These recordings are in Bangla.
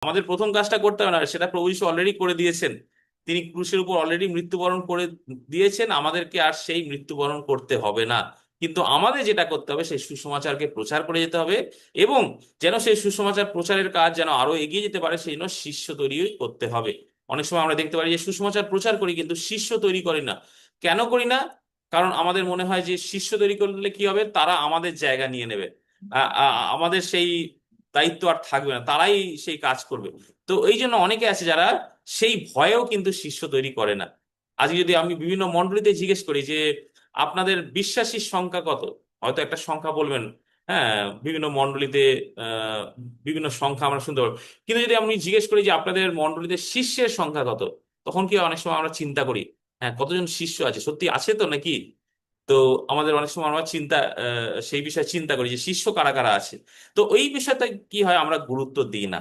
আমাদের প্রথম কাজটা করতে হবে না, সেটা প্রভু যীশু অলরেডি করে দিয়েছেন। তিনি ক্রুশের উপর অলরেডি মৃত্যুবরণ করে দিয়েছেন, আমাদেরকে আর সেই মৃত্যুবরণ করতে হবে না। কিন্তু আমাদের যেটা করতে হবে, সেই সুসমাচারকে প্রচার করে যেতে হবে। এবং যেন সেই সুসমাচার প্রচারের কাজ যেন আরো এগিয়ে যেতে পারে, সেই জন্য শিষ্য তৈরি করতে হবে। অনেক সময় আমরা দেখতে পারি যে সুসমাচার প্রচার করি কিন্তু শিষ্য তৈরি করি না। কেন করি না? কারণ আমাদের মনে হয় যে শিষ্য তৈরি করলে কি হবে, তারা আমাদের জায়গা নিয়ে নেবে। আমাদের সেই দায়িত্ব আর থাকবে না, তারাই সেই কাজ করবে। তো এই জন্য অনেকে আছে যারা সেই ভয়েও কিন্তু শিষ্য তৈরি করে না। আজকে যদি আমি বিভিন্ন মণ্ডলীতে জিজ্ঞেস করি যে আপনাদের বিশ্বাসীর সংখ্যা কত, হয়তো একটা সংখ্যা বলবেন। হ্যাঁ, বিভিন্ন মণ্ডলীতে আহ বিভিন্ন সংখ্যা আমরা শুনতে পারবো। কিন্তু যদি আমি জিজ্ঞেস করি যে আপনাদের মণ্ডলীতে শিষ্যের সংখ্যা কত, তখন কি হয়, অনেক সময় আমরা চিন্তা করি, হ্যাঁ কতজন শিষ্য আছে, সত্যি আছে তো নাকি? তো আমাদের অনেক সময় আমরা সেই বিষয়ে চিন্তা করি যে শিষ্য কারা কারা আছে। তো ওই বিষয়টা কি হয়, আমরা গুরুত্ব দিই না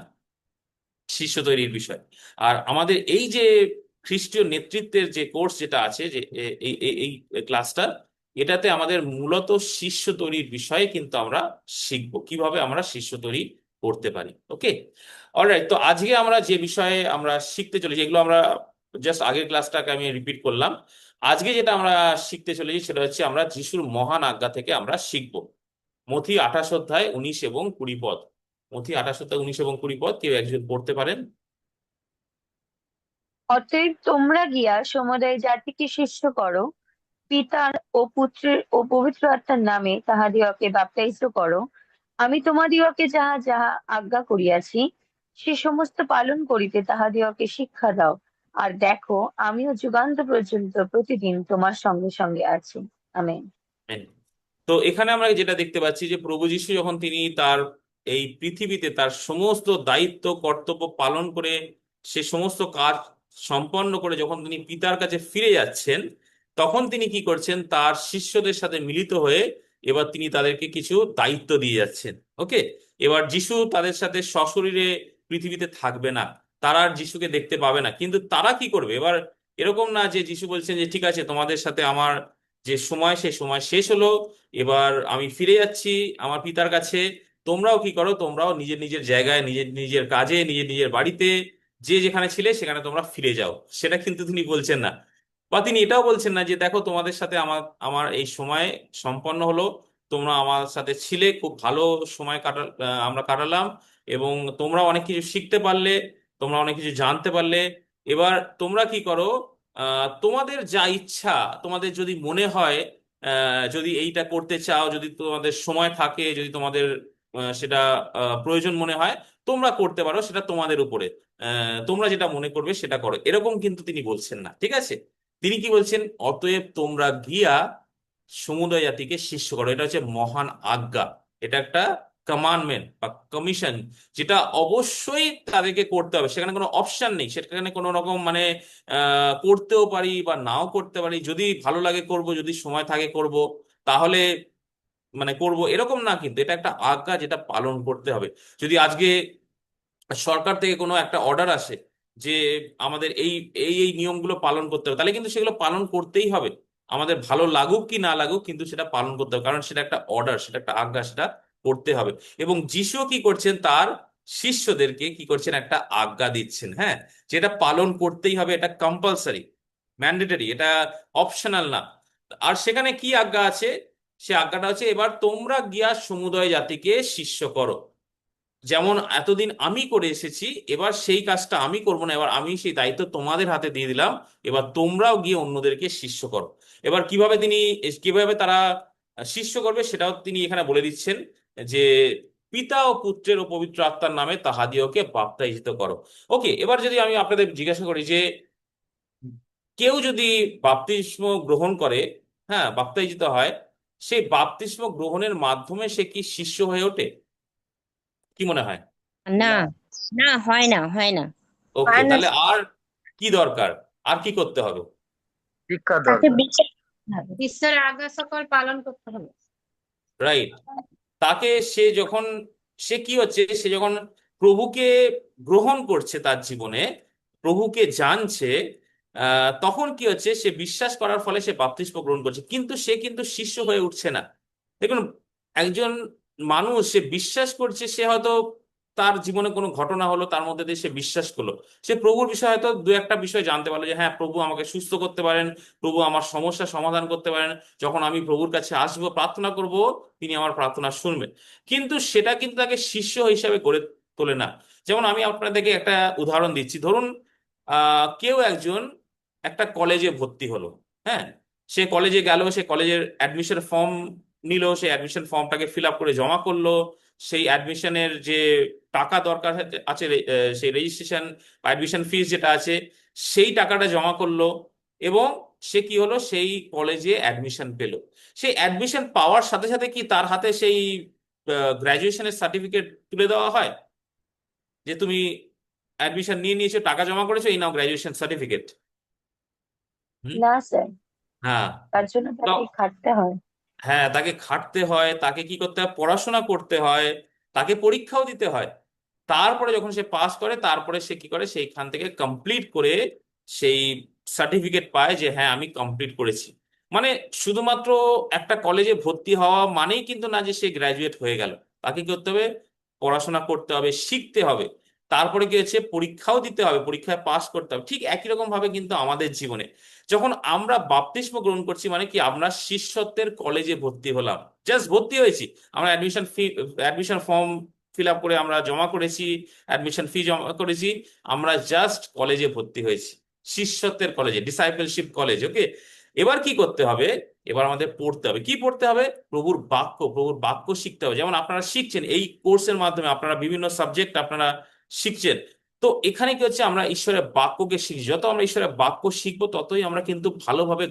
শিষ্য তৈরির বিষয়। আর আমাদের এই যে খ্রিস্টীয় নেতৃত্বের যে কোর্স যেটা আছে, যে এই এই এই ক্লাসটা, এটাতে আমাদের মূলত শিষ্য তৈরির বিষয়ে কিন্তু আমরা শিখবো কিভাবে আমরা শিষ্য তৈরি করতে পারি। ওকে, অলরাইট। তো আজকে আমরা যে বিষয়ে আমরা শিখতে চলেছি, এগুলো আমরা জাস্ট আগের ক্লাসটাকে আমি রিপিট করলাম। আজকে যেটা আমরা শিখতে চলেছি সেটা হচ্ছে আমরা যিশুর মহান আজ্ঞা থেকে আমরা শিখবো। মথি 28 অধ্যায় 19 এবং 20 পদ। মথি 28 অধ্যায় 19 এবং 20 পদ কেউ একজন পড়তে পারেন? অতএব তোমরা গিয়া সমুদয় জাতিকে শিষ্য করো, পিতার ও পুত্রের ও পবিত্র আত্মার নামে তাহাদিগকে বাপ্তাইজ করো। আমি তোমাদিগকে যাহা যাহা আজ্ঞা করিয়াছি, সে সমস্ত পালন করিতে তাহাদিগকে শিক্ষা দাও। আর দেখো, আমিও যুগান্ত পর্যন্ত প্রতিদিন তোমার সঙ্গে সঙ্গে আছি। আমেন। হ্যাঁ। তো এখানে আমরা যেটা দেখতে পাচ্ছি যে প্রভু যীশু যখন তিনি তার এই পৃথিবীতে তার সমস্ত দায়িত্ব কর্তব্য পালন করে, সে সমস্ত কাজ সম্পন্ন করে যখন তিনি পিতার কাছে ফিরে যাচ্ছেন, তখন তিনি কি করছেন, তার শিষ্যদের সাথে মিলিত হয়ে এবার তিনি তাদেরকে কিছু দায়িত্ব দিয়ে যাচ্ছেন। ওকে, এবার যিশু তাদের সাথে সশরীরে পৃথিবীতে থাকবে না, তারা আর যিশুকে দেখতে পাবে না। কিন্তু তারা কি করবে এবার? এরকম না যে যিশু বলছেন যে ঠিক আছে, তোমাদের সাথে আমার যে সময়, সে সময় শেষ হলো, এবার আমি ফিরে যাচ্ছি আমার পিতার কাছে। তোমরাও কি করো, তোমরাও নিজের নিজের জায়গায়, নিজের নিজের কাজে, নিজের নিজের বাড়িতে, যে যেখানে ছিলে সেখানে তোমরা ফিরে যাও, সেটা কিন্তু তিনি বলছেন না। বা তিনি এটাও বলছেন না যে দেখো, তোমাদের সাথে আমার আমার এই সময় সম্পন্ন হলো, তোমরা আমার সাথে ছিলে, খুব ভালো সময় আমরা কাটালাম, এবং তোমরা অনেক কিছু শিখতে পারলে, তোমরা অনেক কিছু জানতে পারলে। এবার তোমরা কি করো, তোমাদের যা ইচ্ছা, তোমাদের যদি মনে হয়, যদি এইটা করতে চাও, যদি তোমাদের সময় থাকে, যদি তোমাদের সেটা প্রয়োজন মনে হয়, তোমরা করতে পারো, সেটা তোমাদের উপরে। তোমরা যেটা মনে করবে সেটা করো, এরকম কিন্তু তিনি বলছেন না। ঠিক আছে, তিনি কি বলছেন, অতএব তোমরা গিয়া সমুদয় জাতিকে শিষ্য করো। এটা হচ্ছে মহান আজ্ঞা, এটা একটা কমান্ডমেন্ট বা কমিশন, যেটা অবশ্যই তাদেরকে করতে হবে। সেখানে কোনো অপশন নেই, সেখানে কোনো রকম মানে করতেও পারি বা নাও করতে পারি, যদি ভালো লাগে করব, যদি সময় থাকে করব, তাহলে মানে করব, এরকম না। কিন্তু এটা একটা আজ্ঞা যেটা পালন করতে হবে। যদি আজকে সরকার থেকে কোনো একটা অর্ডার আসে যে আমাদের এই এই এই নিয়মগুলো পালন করতে হবে, তাহলে কিন্তু সেগুলো পালন করতেই হবে। আমাদের ভালো লাগুক কি না লাগুক, কিন্তু সেটা পালন করতে হবে, কারণ সেটা একটা অর্ডার, সেটা একটা আজ্ঞা, সেটা করতে হবে। এবং যিশু কি করছেন, তার শিষ্যদেরকে কি করছেন, একটা আজ্ঞা দিচ্ছেন, হ্যাঁ, যেটা পালন করতেই হবে। এটা কম্পালসারি, ম্যান্ডেটরি, এটা অপশনাল না। আর সেখানে কি আজ্ঞা আছে? সে আজ্ঞাটা হচ্ছে, এবার তোমরা গিয়া সমুদয় জাতিকে শিষ্য করো। যেমন এতদিন আমি করে এসেছি, এবার সেই কাজটা আমি করব না, এবার আমি সেই দায়িত্ব তোমাদের হাতে দিয়ে দিলাম। এবার তোমরাও গিয়ে অন্যদেরকে শিষ্য করো। এবার কিভাবে তারা শিষ্য করবে, সেটাও তিনি এখানে বলে দিচ্ছেন যে পিতা ও পুত্রের ও পবিত্র আত্মার নামে তাহাদিওকে বাপ্তাইজিত করো। ওকে, এবার যদি আমি আপনাদের জিজ্ঞাসা করি যে কেউ যদি বাপ্তিস্ম গ্রহণ করে, হ্যাঁ বাপ্তাইজিত হয়, সেই বাপ্তিস্ম গ্রহণের মাধ্যমে সে কি শিষ্য হয়ে ওঠে? কি মনে হয়? না, না, হয় না, হয় না। ওকে, হয় না। তাহলে আর কি দরকার, আর কি করতে হবে? শিক্ষা তাকে দরকার। বিচার করতে হবে। ঈশ্বরের আজ্ঞা সকল পালন করতে হবে। রাইট। তাকে সে যখন, সে কি হচ্ছে, সে যখন প্রভুকে গ্রহণ করছে তার জীবনে, প্রভুকে জানছে, তখন কি হচ্ছে, সে বিশ্বাস করার ফলে সে বাপ্তিস্ম গ্রহণ করছে, কিন্তু সে কিন্তু শিষ্য হয়ে উঠছে না। দেখুন, একজন মানুষ সে বিশ্বাস করছে, সে হয়তো তার জীবনে কোনো ঘটনা হলো, তার মধ্যে দিয়ে সে বিশ্বাস করলো, সে প্রভুর বিষয়ে হয়তো দু একটা বিষয় জানতে পারলো যে হ্যাঁ প্রভু আমাকে সুস্থ করতে পারেন, প্রভু আমার সমস্যা সমাধান করতে পারেন, যখন আমি প্রভুর কাছে আসবো প্রার্থনা করব তিনি আমার প্রার্থনা শুনবেন। কিন্তু সেটা কিন্তু তাকে শিষ্য হিসাবে গড়ে তোলে না। যেমন আমি আপনাদেরকে একটা উদাহরণ দিচ্ছি, ধরুন কেউ একজন একটা কলেজে ভর্তি হলো, হ্যাঁ, সে কলেজে গেল, সে কলেজের অ্যাডমিশন ফর্ম নিল, সে অ্যাডমিশন ফর্মটাকে ফিল আপ করে জমা করলো, সেই অ্যাডমিশনের যে টাকা দরকার আছে, সেই রেজিস্ট্রেশন বা অ্যাডমিশন ফিস যেটা আছে, সেই টাকাটা জমা করলো, এবং সে কি হলো, সেই কলেজে অ্যাডমিশন পেলো। সেই অ্যাডমিশন পাওয়ার সাথে সাথে কি তার হাতে সেই গ্রাজুয়েশনের সার্টিফিকেট তুলে দেওয়া হয় যে তুমি অ্যাডমিশন নিয়ে নিয়েছো, টাকা জমা করেছো, এই নাও গ্রাজুয়েশন সার্টিফিকেট? হুম। না স্যার, হ্যাঁ। তার জন্য তো তাকে খাটতে হয়। হ্যাঁ, তাকে খাটতে হয়, তাকে কি করতে হয়, পড়াশোনা করতে হয়, তাকে পরীক্ষাও দিতে হয়। তারপরে যখন সে পাস করে, তারপরে সে কি করে, সেইখান থেকে কমপ্লিট করে সেই সার্টিফিকেট পায় যে হ্যাঁ আমি কমপ্লিট করেছি। মানে শুধুমাত্র একটা কলেজে ভর্তি হওয়া মানেই কিন্তু না যে সে গ্রাজুয়েট হয়ে গেল। তাকে কি করতে হবে, পড়াশোনা করতে হবে, শিখতে হবে, তারপরে কি হচ্ছে, পরীক্ষাও দিতে হবে, পরীক্ষায় পাস করতে হবে। ঠিক একই রকম ভাবে কিন্তু আমাদের জীবনে যখন আমরা বাপ্তিস্ম গ্রহণ করছি, মানে কি আমরা শিষ্যত্বের কলেজে ভর্তি হলাম, জাস্ট ভর্তি হয়েছি, আমরা অ্যাডমিশন ফর্ম ফিল আপ করে আমরা জমা করেছি, অ্যাডমিশন ফি জমা করেছি, আমরা জাস্ট কলেজে ভর্তি হয়েছি, শিষ্যত্বের কলেজে, ডিসাইপলশিপ কলেজ। ওকে, এবার কি করতে হবে, এবার আমাদের পড়তে হবে, কি পড়তে হবে, প্রভুর বাক্য শিখতে হবে। যেমন আপনারা শিখছেন এই কোর্সের মাধ্যমে, আপনারা বিভিন্ন সাবজেক্ট আপনারা শিখছেন। তো এখানে কি হচ্ছে, আমরা ঈশ্বরের বাক্যকে শিখি, যত আমরা ঈশ্বরের বাক্য শিখবো ততই আমরা কিন্তু ভালোভাবে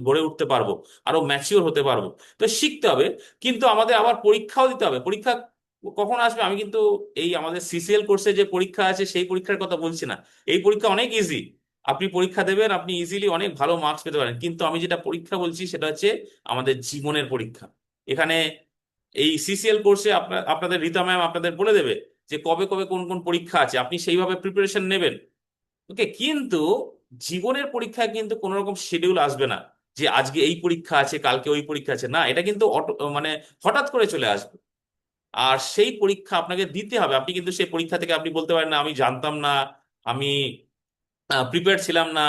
গড়ে উঠতে পারবো, আরো ম্যাচিওর হতে পারবো। তো শিখতে হবে, কিন্তু আমাদের আবার পরীক্ষাও দিতে হবে। পরীক্ষা কখন আসবে, আমি কিন্তু এই আমাদের সিসিএল কোর্সে যে পরীক্ষা আছে সেই পরীক্ষার কথা বলছি না। এই পরীক্ষা অনেক ইজি, আপনি পরীক্ষা দেবেন, আপনি ইজিলি অনেক ভালো মার্কস পেতে পারেন। কিন্তু আমি যেটা পরীক্ষা বলছি সেটা হচ্ছে আমাদের জীবনের পরীক্ষা। এখানে এই সিসিএল কোর্সে আপনাদের রীতা ম্যাম আপনাদের বলে দেবে যে কবে কবে কোন কোন পরীক্ষা আছে, আপনি সেইভাবে প্রিপারেশন নেবেন। ওকে, কিন্তু জীবনের পরীক্ষায় কিন্তু কোনো রকম শিডিউল আসবে না যে আজকে এই পরীক্ষা আছে, কালকে ওই পরীক্ষা আছে, না, এটা কিন্তু মানে হঠাৎ করে চলে আসবে। আর সেই পরীক্ষা আপনাকে দিতে হবে। আপনি কিন্তু সেই পরীক্ষা থেকে আপনি বলতে পারেন না আমি জানতাম না, আমি প্রিপেয়ার ছিলাম না,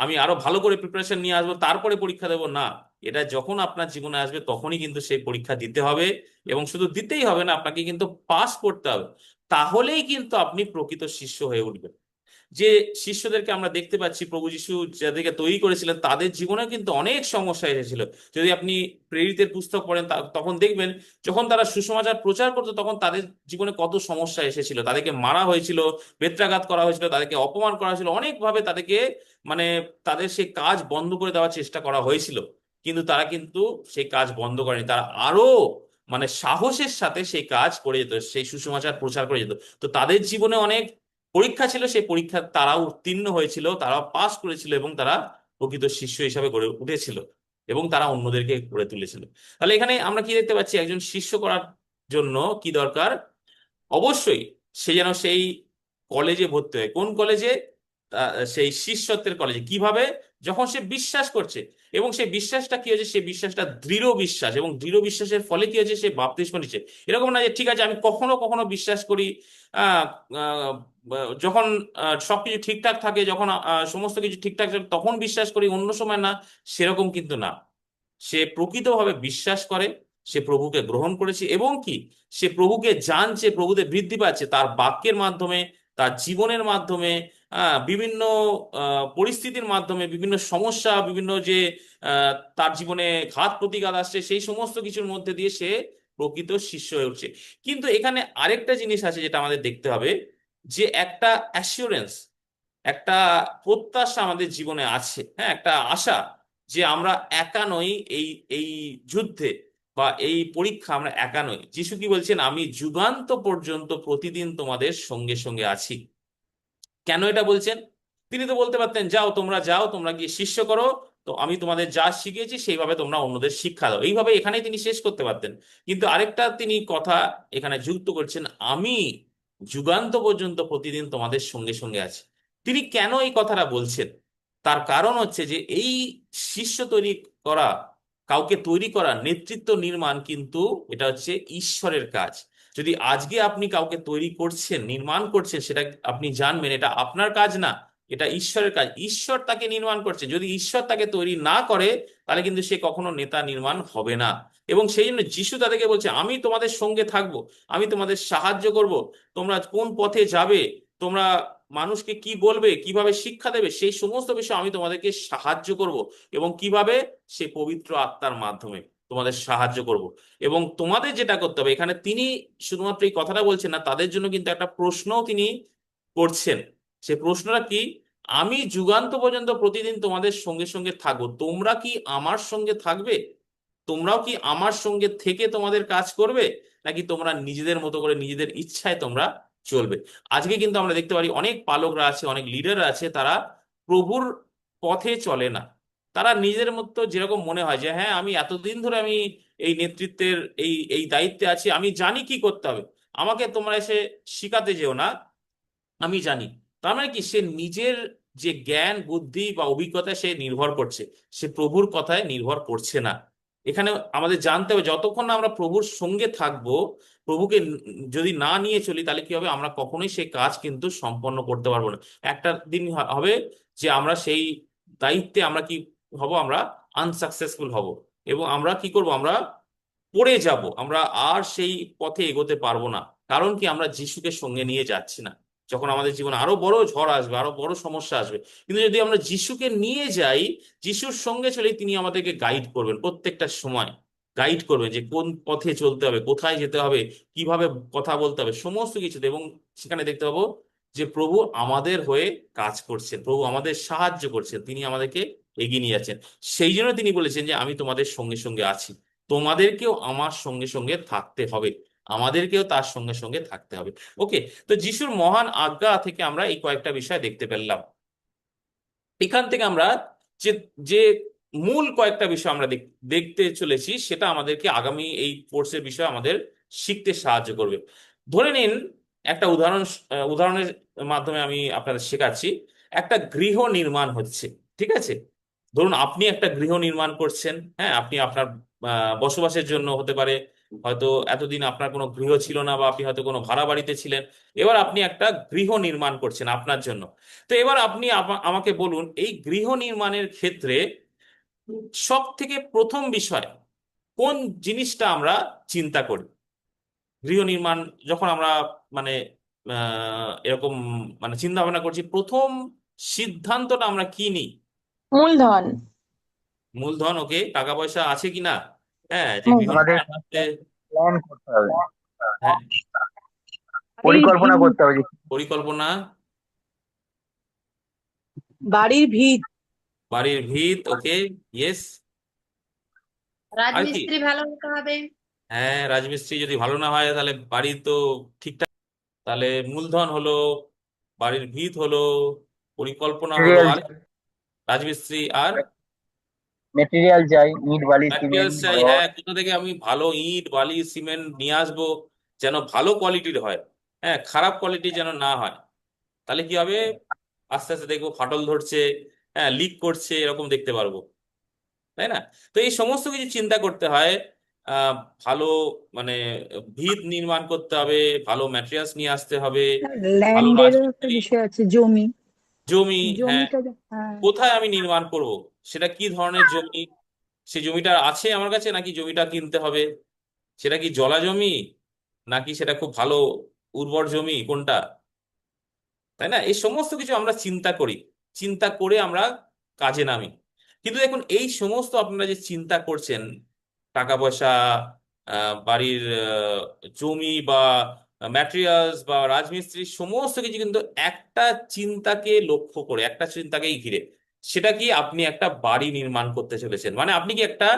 আমি আরো ভালো করে প্রিপারেশন নিয়ে আসবো তারপরে পরীক্ষা দেবো, না। এটা যখন আপনার জীবনে আসবে তখনই কিন্তু সেই পরীক্ষা দিতে হবে, এবং শুধু দিতেই হবে না, আপনাকে কিন্তু পাস করতে হবে। তাহলেই কিন্তু আপনি প্রকৃত শিষ্য হয়ে উঠবেন। যে শিষ্যদেরকে আমরা দেখতে পাচ্ছি, প্রভু যিশু যাদেরকে তৈরি করেছিলেন তাদের জীবনে কিন্তু অনেক সমস্যা এসেছিল। যদি আপনি প্রেরিতের পুস্তক পড়েন তখন দেখবেন যখন তারা সুসমাচার প্রচার করতো তখন তাদের জীবনে কত সমস্যা এসেছিল, তাদেরকে মারা হয়েছিল, বেত্রাঘাত করা হয়েছিল, তাদেরকে অপমান করা হয়েছিল, অনেকভাবে তাদেরকে মানে তাদের সেই কাজ বন্ধ করে দেওয়ার চেষ্টা করা হয়েছিল। কিন্তু তারা কিন্তু সেই কাজ বন্ধ করেনি, তারা আরো মানে সাহসের সাথে সেই কাজ করে যেত, সেই সুসমাচার প্রচার করে যেত। তো তাদের জীবনে অনেক পরীক্ষা ছিল, সেই পরীক্ষা তারাও উত্তীর্ণ হয়েছিল, তারাও পাস করেছিল, এবং তারা প্রকৃত শিষ্য হিসাবে গড়ে উঠেছিল, এবং তারা অন্যদেরকে গড়ে তুলেছিল। তাহলে এখানে আমরা কি দেখতে পাচ্ছি, একজন শিষ্য করার জন্য কি দরকার, অবশ্যই সে যেন সেই কলেজে ভর্তি হয়। কোন কলেজে? সেই শিষ্যত্বের কলেজে। কিভাবে? যখন সে বিশ্বাস করছে, এবং সেই বিশ্বাসটা কি হচ্ছে, সেই বিশ্বাসটা দৃঢ় বিশ্বাস, এবং দৃঢ় বিশ্বাসের ফলে কি হচ্ছে, সে বাপ্তিস্ম নিচ্ছে। এরকম না যে ঠিক আছে আমি কখনো কখনো বিশ্বাস করি, আহ আহ, যখন সবকিছু ঠিকঠাক থাকে, যখন সমস্ত কিছু ঠিকঠাক থাকে তখন বিশ্বাস করি, অন্য সময় না, সেরকম কিন্তু না। সে প্রকৃতভাবে বিশ্বাস করে, সে প্রভুকে গ্রহণ করেছে, এবং কি সে প্রভুকে জানছে, প্রভুতে বৃদ্ধি পাচ্ছে তার বাক্যের মাধ্যমে, তার জীবনের মাধ্যমে, বিভিন্ন পরিস্থিতির মাধ্যমে, বিভিন্ন সমস্যা, বিভিন্ন যে তার জীবনে ঘাত প্রতিঘাত আসছে, সেই সমস্ত কিছুর মধ্যে দিয়ে সে প্রকৃত শিষ্য হয়ে উঠছে। কিন্তু এখানে আরেকটা জিনিস আছে যেটা আমাদের দেখতে হবে, যে একটা অ্যাসিওরেন্স, একটা প্রত্যাশা আমাদের জীবনে আছে, হ্যাঁ, একটা আশা, যে আমরা একা নই এই এই যুদ্ধে বা এই পরীক্ষা, আমরা একা নই। যিশু কি বলছেন, আমি যুগান্ত পর্যন্ত প্রতিদিন তোমাদের সঙ্গে সঙ্গে আছি। কেন এটা বলছেন? তিনি তো বলতে পারতেন যাও তোমরা, যাও তোমরা গিয়ে শিষ্য করো, তো আমি তোমাদের যা শিখিয়েছি সেইভাবে তোমরা অন্যদের শিক্ষা দাও, এইভাবে এখানেই তিনি শেষ করতে পারতেন। কিন্তু আরেকটা তিনি কথা এখানে যুক্ত করছেন, আমি যুগান্ত পর্যন্ত প্রতিদিন তোমাদের সঙ্গে সঙ্গে আছি। তিনি কেন এই কথাটা বলছেন? তার কারণ হচ্ছে যে এই শিষ্য তৈরি করা, কাউকে তৈরি করা, নেতৃত্ব নির্মাণ, কিন্তু এটা হচ্ছে ঈশ্বরের কাজ। যদি আজকে আপনি কাউকে তৈরি করছেন, নির্মাণ করছেন, সেটা আপনি জানবেন এটা আপনার কাজ না, এটা ঈশ্বরের কাজ। ঈশ্বর তাকে নির্মাণ করছে, যদি ঈশ্বর তাকে তৈরি না করে তাহলে কিন্তু সে কখনো নেতা নির্মাণ হবে না। এবং সেই জন্য যিশু তাদেরকে বলছে, আমি তোমাদের সঙ্গে থাকবো, আমি তোমাদের সাহায্য করব, তোমরা কোন পথে যাবে, তোমরা মানুষকে কি বলবে, কিভাবে শিক্ষা দেবে, সেই সমস্ত বিষয় আমি তোমাদেরকে সাহায্য করব। এবং কিভাবে? সে পবিত্র আত্মার মাধ্যমে তোমাদের সাহায্য করব। এবং তোমাদের যেটা করতে হবে, এখানে তিনি শুধুমাত্র এই কথাটা বলছেন না, তাদের জন্য কিন্তু একটা প্রশ্নও তিনি করছেন। সে প্রশ্নটা কি? আমি যুগান্ত পর্যন্ত প্রতিদিন তোমাদের সঙ্গে সঙ্গে থাকবো, তোমরা কি আমার সঙ্গে থাকবে? তোমরাও কি আমার সঙ্গে থেকে তোমাদের কাজ করবে, নাকি তোমরা নিজেদের মতো করে নিজেদের ইচ্ছায় তোমরা চলবে? আজকে কিন্তু আমরা দেখতে পারি অনেক পালকরা আছে, অনেক লিডার আছে, তারা প্রভুর পথে চলে না। তারা নিজের মতো যেরকম মনে হয় যে হ্যাঁ আমি এতদিন ধরে আমি এই নেতৃত্বের এই এই দায়িত্বে আছি, আমি জানি কি করতে হবে, আমাকে তোমরা এসে শিখাতে যেও না, আমি জানি। তার মানে কি, সে নিজের যে জ্ঞান বুদ্ধি বা অভিজ্ঞতা সে নির্ভর করছে, সে প্রভুর কথায় নির্ভর করছে না। এখানে আমাদের জানতে হবে, যতক্ষণ না আমরা প্রভুর সঙ্গে থাকবো, প্রভুকে যদি না নিয়ে চলি, তাহলে কি হবে, আমরা কখনোই সেই কাজ কিন্তু সম্পন্ন করতে পারবো না। একটা দিন হবে যে আমরা সেই দায়িত্বে আমরা কি হব, আমরা আনসাকসেসফুল হব। এবং আমরা কি করব, আমরা পড়ে যাব, আমরা আর সেই পথে এগোতে পারবো না। কারণ কি, আমরা যিশুকে সঙ্গে নিয়ে যাচ্ছি না। যখন আমাদের জীবনে আরো বড় ঝড় আসবে, আরো বড় সমস্যা আসবে, কিন্তু যদি আমরা যিশুকে নিয়ে যাই, যিশুর সঙ্গে চলে, তিনি আমাদেরকে গাইড করবেন প্রত্যেকটা সময়, গাইড করবেন যে কোন পথে চলতে হবে, কোথায় যেতে হবে, কিভাবে কথা বলতে হবে, সমস্ত কিছুতে। এবং সেখানে দেখতে পাবো যে প্রভু আমাদের হয়ে কাজ করছেন, প্রভু আমাদের সাহায্য করছেন, তিনি আমাদেরকে এগিয়ে নিয়ে যাচ্ছেন। সেই জন্য তিনি বলেছেন যে আমি তোমাদের সঙ্গে সঙ্গে আছি, তোমাদেরকেও আমার সঙ্গে সঙ্গে থাকতে হবে, আমাদেরকেও তার সঙ্গে সঙ্গে থাকতে হবে। ওকে, তো যিশুর মহান আজ্ঞা থেকে আমরা এই কয়েকটা বিষয় দেখতে পেলাম। এখান থেকে আমরা যে যে মূল কয়েকটা বিষয় আমরা দেখতে চলেছি, সেটা আমাদেরকে আগামী এই কোর্সের বিষয় আমাদের শিখতে সাহায্য করবে। ধরে নিন একটা উদাহরণের মাধ্যমে আমি আপনাদের শেখাচ্ছি। একটা গৃহ নির্মাণ হচ্ছে, ঠিক আছে? ধরুন আপনি একটা গৃহ নির্মাণ করছেন, হ্যাঁ, আপনি আপনার বসবাসের জন্য হতে পারে, হয়তো এতদিন আপনার কোনো গৃহ ছিল না, বা আপনি হয়তো কোনো ভাড়া বাড়িতে ছিলেন, এবার আপনি একটা গৃহ নির্মাণ করছেন আপনার জন্য। তো এবার আপনি আমাকে বলুন, এই গৃহ নির্মাণের ক্ষেত্রে সব থেকে প্রথম বিষয় কোন জিনিসটা আমরা চিন্তা করি? গৃহ নির্মাণ যখন আমরা মানে এরকম মানে চিন্তা ভাবনা করছি, প্রথম সিদ্ধান্তটা আমরা কি নিই? মূলধন। মূলধন। ওকে, টাকা পয়সা আছে কিনা? হ্যাঁ, যে গৃহ মূলধন। আমাদের নির্মাণ করতে, প্ল্যান করতে হবে, হ্যাঁ, পরিকল্পনা করতে হবে যে পরিকল্পনা, বাড়ির ভিত। বাড়ির ভিত। ওকে, ইয়েস। আর কি? রাজমিস্ত্রি ভালো হতে হবে। হ্যাঁ, রাজমিস্ত্রি যদি ভালো না হয় তাহলে বাড়ি তো ঠিকঠাক। তাহলে মূলধন হলো, বাড়ির ভিত হলো, পরিকল্পনা হলো, মেটেরিয়াল আর রাজমিস্ত্রি, আর মেটেরিয়াল চাই, ইট বালি সিমেন্ট ম্যাটেরিয়ালস চাই। রড। হ্যাঁ, কোথা থেকে আমি ভালো ইট বালি সিমেন্ট নিয়ে আসবো, যেন ভালো কোয়ালিটির হয়, হ্যাঁ, খারাপ কোয়ালিটি যেন না হয়। তাহলে কি হবে, আস্তে আস্তে দেখবো ফাটল ধরছে, হ্যাঁ, লিক করছে, এরকম দেখতে পারবো, তাই না? তো এই সমস্ত কিছু চিন্তা করতে হয়। আহ ভালো মানে ভিত নির্মাণ করতে হবে, ভালো ম্যাটেরিয়ালস নিয়ে আসতে হবে, ভালো ল্যান্ডেরও একটা রাজমিস্ত্রি, বিষয় আছে, জমি। জমি, হ্যাঁ। জমিটা হ্যাঁ। কোথায় আমি নির্মাণ করব, সেটা কি ধরনের জমি, সেই জমিটা আছে আমার কাছে নাকি জমিটা কিনতে হবে, সেটা কি জলা জমি নাকি সেটা খুব ভালো উর্বর জমি, কোনটা, তাই না? এই সমস্ত কিছু আমরা চিন্তা করি, চিন্তা করে আমরা কাজে নামি। কিন্তু দেখুন, এই সমস্ত আপনারা যে চিন্তা করছেন, টাকা পয়সা, বাড়ির জমি বা ম্যাটেরিয়ালস বা রাজমিস্ত্রি, সমস্ত কিছু কিন্তু একটা চিন্তাকে লক্ষ্য করে, একটা চিন্তাকেই ঘিরে। সেটা কি, আপনি একটা বাড়ি নির্মাণ করতে চলেছেন, মানে আপনি কি একটা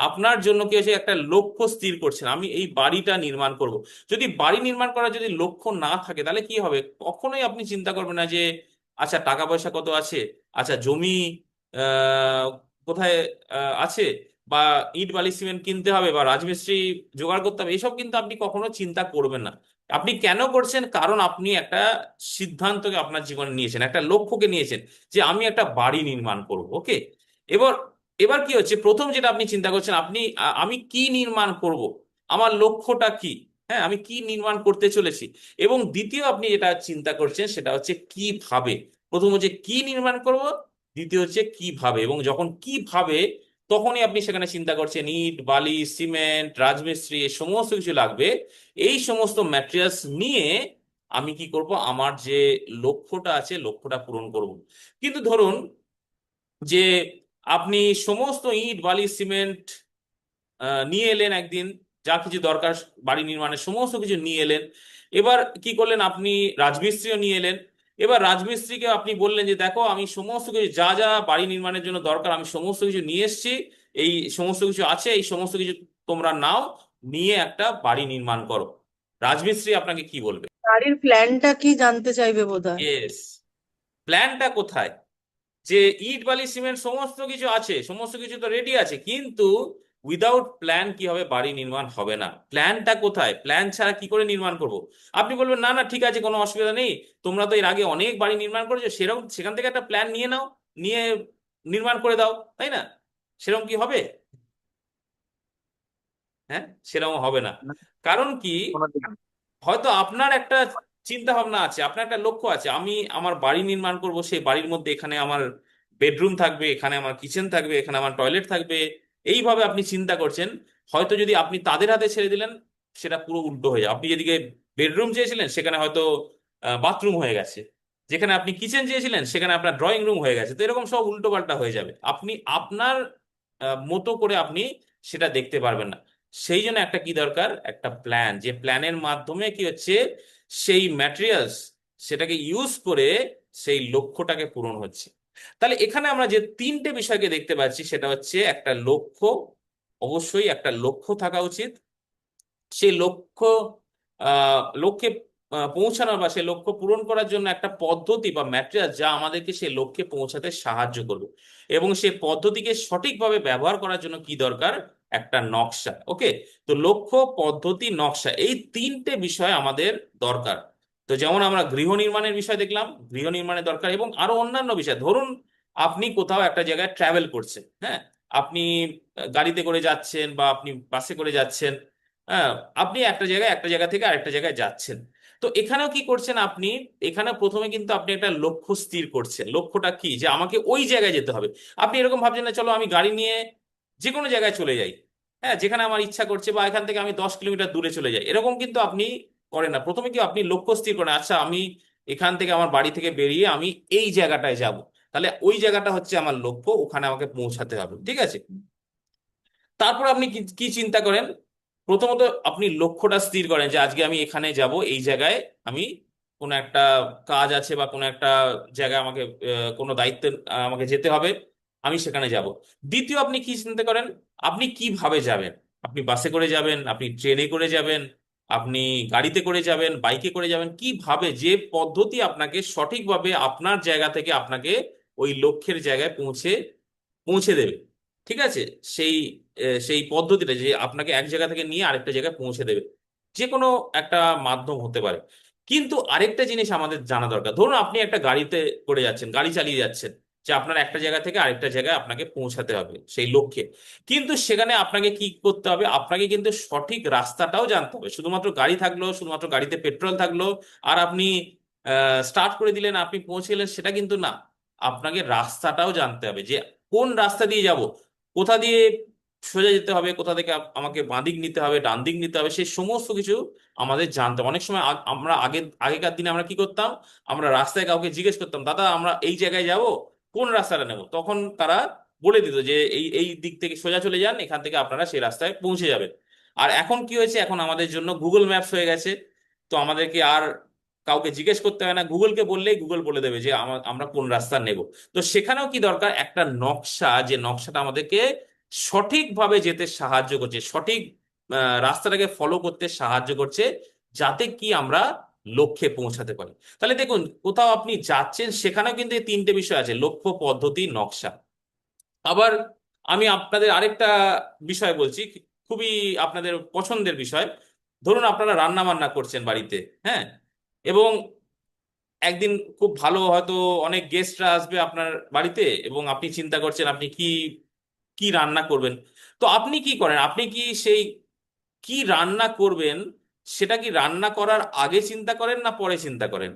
আপনার জন্য কি হচ্ছে একটা লক্ষ্য স্থির করছেন, আমি এই বাড়িটা নির্মাণ করব। যদি বাড়ি নির্মাণ করার যদি লক্ষ্য না থাকে, তাহলে কি হবে, কখনোই আপনি চিন্তা করবেন না যে আচ্ছা টাকা পয়সা কত আছে, আচ্ছা জমি আহ কোথায় আছে, বা ইট বালি সিমেন্ট কিনতে হবে, বা রাজমিস্ত্রি জোগাড় করতে হবে, এসব কিন্তু আপনি কখনো চিন্তা করবেন না। আপনি কেন করছেন? কারণ আপনি একটা সিদ্ধান্তকে আপনার জীবনে নিয়েছেন, একটা লক্ষ্যকে নিয়েছেন, যে আমি একটা বাড়ি নির্মাণ করব। ওকে, এবার এবার কি হচ্ছে, প্রথম যেটা আপনি চিন্তা করছেন, আমি কি নির্মাণ করব, আমার লক্ষ্যটা কি, হ্যাঁ, আমি কি নির্মাণ করতে চলেছি। এবং দ্বিতীয় আপনি যেটা চিন্তা করছেন সেটা হচ্ছে কিভাবে। প্রথম হচ্ছে কি নির্মাণ করব, দ্বিতীয় হচ্ছে কিভাবে। এবং যখন কিভাবে, তখনই আপনি সেখানে চিন্তা করছেন ইট, বালি, সিমেন্ট, রাজমিস্ত্রি, এই সমস্ত কিছু লাগবে। এই সমস্ত ম্যাটেরিয়ালস নিয়ে আমি কি করব, আমার যে লক্ষ্যটা আছে লক্ষ্যটা পূরণ করব। কিন্তু ধরুন যে আপনি সমস্ত ইট, বালি, সিমেন্ট নিয়ে এলেন একদিন, যা কিছু দরকার বাড়ি নির্মাণের সমস্ত কিছু নিয়ে এলেন। এবার কি করলেন, আপনি রাজমিস্ত্রিও নিয়ে এলেন। এবার রাজমিস্ত্রিকে আপনি বললেন যে দেখো, আমি সমস্ত কিছু যা যা বাড়ি নির্মাণের জন্য দরকার আমি সমস্ত কিছু নিয়ে এসেছি, এই সমস্ত কিছু আছে, এই সমস্ত কিছু তোমরা নাও, নিয়ে একটা বাড়ি নির্মাণ করো। রাজমিস্ত্রি আপনাকে কি বলবে? বাড়ির প্ল্যানটা কি জানতে চাইবে বোধহয়। ইয়েস, প্ল্যানটা কোথায়? যে ইট, বালি, সিমেন্ট সমস্ত কিছু আছে, সমস্ত কিছু তো রেডি আছে, কিন্তু উইদাউট প্ল্যান কি হবে, বাড়ি নির্মাণ হবে না। প্ল্যানটা কোথায়? প্ল্যান ছাড়া কি করে নির্মাণ করব? আপনি বলবেন না না ঠিক আছে, কোনো অসুবিধা নেই, তোমরা তো এর আগে অনেক বাড়ি নির্মাণ করেছো, সেরকম সেখান থেকে একটা প্ল্যান নিয়ে নাও, নিয়ে নির্মাণ করে দাও, তাই না? সেরকম কি হবে? হ্যাঁ, সেরকম হবে না। কারণ কি, কোনোদিন হয়তো আপনার একটা চিন্তা ভাবনা আছে, আপনার একটা লক্ষ্য আছে, আমি আমার বাড়ি নির্মাণ করব, সেই বাড়ির মধ্যে এখানে আমার বেডরুম থাকবে, এখানে আমার কিচেন থাকবে, এখানে আমার টয়লেট থাকবে, এইভাবে আপনি চিন্তা করছেন। হয়তো যদি আপনি তাদের হাতে ছেড়ে দিলেন, সেটা পুরো উল্টো হয়ে যায়। আপনি যেদিকে বেডরুম চেয়েছিলেন সেখানে হয়তো বাথরুম হয়ে গেছে, যেখানে আপনি কিচেন চেয়েছিলেন সেখানে আপনার ড্রয়িং রুম হয়ে গেছে। তো এরকম সব উল্টো পাল্টা হয়ে যাবে, আপনি আপনার মতো করে আপনি সেটা দেখতে পারবেন না। সেই জন্য একটা কি দরকার, একটা প্ল্যান, যে প্ল্যানের মাধ্যমে কি হচ্ছে, সেই ম্যাটেরিয়ালস সেটাকে ইউজ করে সেই লক্ষ্যটাকে পূরণ হচ্ছে। তাহলে এখানে আমরা যে তিনটে বিষয়কে দেখতে পাচ্ছি, সেটা হচ্ছে একটা লক্ষ্য, অবশ্যই একটা লক্ষ্য থাকা উচিত। সেই লক্ষ্য লক্ষ্যে পৌঁছানোর বা সেই লক্ষ্য পূরণ করার জন্য একটা পদ্ধতি বা ম্যাটেরিয়াল যা আমাদেরকে সেই লক্ষ্যে পৌঁছাতে সাহায্য করবে। এবং সেই পদ্ধতিকে সঠিকভাবে ব্যবহার করার জন্য কি দরকার, একটা নকশা। ওকে, তো লক্ষ্য, পদ্ধতি, নকশা, এই তিনটে বিষয় আমাদের দরকার। তো যেমন আমরা গৃহ নির্মাণের বিষয় দেখলাম, গৃহ নির্মাণের দরকার, এবং আরো অন্যান্য বিষয়। ধরুন আপনি কোথাও একটা জায়গায় ট্রাভেল করছেন, হ্যাঁ, আপনি গাড়িতে করে যাচ্ছেন বা আপনি বাসে করে যাচ্ছেন, হ্যাঁ, আপনি একটা জায়গা থেকে আরেকটা জায়গায় যাচ্ছেন। তো এখানেও কি করছেন আপনি, এখানে প্রথমে কিন্তু আপনি একটা লক্ষ্য স্থির করছেন। লক্ষ্যটা কি, যে আমাকে ওই জায়গায় যেতে হবে। আপনি এরকম ভাবছেন না চলো আমি গাড়ি নিয়ে যে কোনো জায়গায় চলে যাই, হ্যাঁ, যেখানে আমার ইচ্ছা করছে, বা এখান থেকে আমি 10 কিলোমিটার দূরে চলে যাই, এরকম কিন্তু আপনি করেন না। প্রথমে কি আপনি লক্ষ্য স্থির করেন, আচ্ছা আমি এখান থেকে আমার বাড়ি থেকে বেরিয়ে আমি এই জায়গাটায় যাব, তাহলে ওই জায়গাটা হচ্ছে আমার লক্ষ্য, ওখানে আমাকে পৌঁছাতে হবে, ঠিক আছে। তারপর আপনি কি কি চিন্তা করেন, প্রথমত আপনি লক্ষ্যটা স্থির করেন যে আজকে আমি এখানে যাব, এই জায়গায় আমি কোনো একটা কাজ আছে বা কোনো একটা জায়গায় আমাকে কোনো দায়িত্ব আমাকে যেতে হবে, আমি সেখানে যাব। দ্বিতীয় আপনি কি চিন্তা করেন, আপনি কিভাবে যাবেন। আপনি বাসে করে যাবেন, আপনি ট্রেনে করে যাবেন, আপনি গাড়িতে করে যাবেন, বাইকে করে যাবেন, কিভাবে, যে পদ্ধতি আপনাকে সঠিকভাবে আপনার জায়গা থেকে আপনাকে ওই লক্ষ্যের জায়গায় পৌঁছে পৌঁছে দেবে, ঠিক আছে। সেই সেই পদ্ধতিটা যে আপনাকে এক জায়গা থেকে নিয়ে আরেকটা জায়গায় পৌঁছে দেবে, যে কোনো একটা মাধ্যম হতে পারে। কিন্তু আরেকটা জিনিস আমাদের জানা দরকার, ধরুন আপনি একটা গাড়িতে করে যাচ্ছেন, গাড়ি চালিয়ে যাচ্ছেন, যে আপনার একটা জায়গা থেকে আরেকটা জায়গায় আপনাকে পৌঁছাতে হবে সেই লক্ষ্যে। কিন্তু সেখানে আপনাকে কি করতে হবে, আপনাকে কিন্তু সঠিক রাস্তাটাও জানতে হবে। শুধুমাত্র গাড়ি থাকলো, শুধুমাত্র গাড়িতে পেট্রোল থাকলো, আর আপনি স্টার্ট করে দিলেন, আপনি পৌঁছে গেলেন, সেটা কিন্তু না। আপনাকে রাস্তাটাও জানতে হবে, যে কোন রাস্তা দিয়ে যাব, কোথা দিয়ে সোজা যেতে হবে, কোথা থেকে আমাকে বাঁ দিক নিতে হবে, ডান দিক নিতে হবে, সেই সমস্ত কিছু আমাদের জানতে হবে। অনেক সময় আমরা আগেকার দিনে আমরা কি করতাম, আমরা রাস্তায় কাউকে জিজ্ঞেস করতাম, দাদা আমরা এই জায়গায় যাব, কোন রাস্তাটা নেব, তখন তারা বলে দিত যে এই এই দিক থেকে সোজা চলে যান, এখান থেকে আপনারা সেই রাস্তায় পৌঁছে যাবেন। আর এখন কি হয়েছে, এখন আমাদের জন্য গুগল ম্যাপস হয়ে গেছে। তো আমাদেরকে আর কাউকে জিজ্ঞেস করতে হয় না, গুগলকে বললেই গুগল বলে দেবে যে আমরা কোন রাস্তা নেব। তো সেখানেও কি দরকার, একটা নকশা, যে নকশাটা আমাদেরকে সঠিকভাবে যেতে সাহায্য করছে, সঠিক রাস্তাটাকে ফলো করতে সাহায্য করছে, যাতে কি আমরা লক্ষ্যে পৌঁছাতে পারি। তাহলে দেখুন, কোথাও আপনি যাচ্ছেন সেখানেও কিন্তু এই তিনটে বিষয় আছে, লক্ষ্য, পদ্ধতি, নকশা। আবার আমি আপনাদের আরেকটা বিষয় বলছি, খুবই আপনাদের পছন্দের বিষয়। ধরুন আপনারা রান্না বান্না করছেন বাড়িতে, হ্যাঁ, এবং একদিন খুব ভালো হয়তো অনেক গেস্টরা আসবে আপনার বাড়িতে, এবং আপনি চিন্তা করছেন আপনি কি কি রান্না করবেন। তো আপনি কি করেন, আপনি কি সেই কি রান্না করবেন সেটা কি রান্না করার আগে চিন্তা করেন না পরে চিন্তা করেন?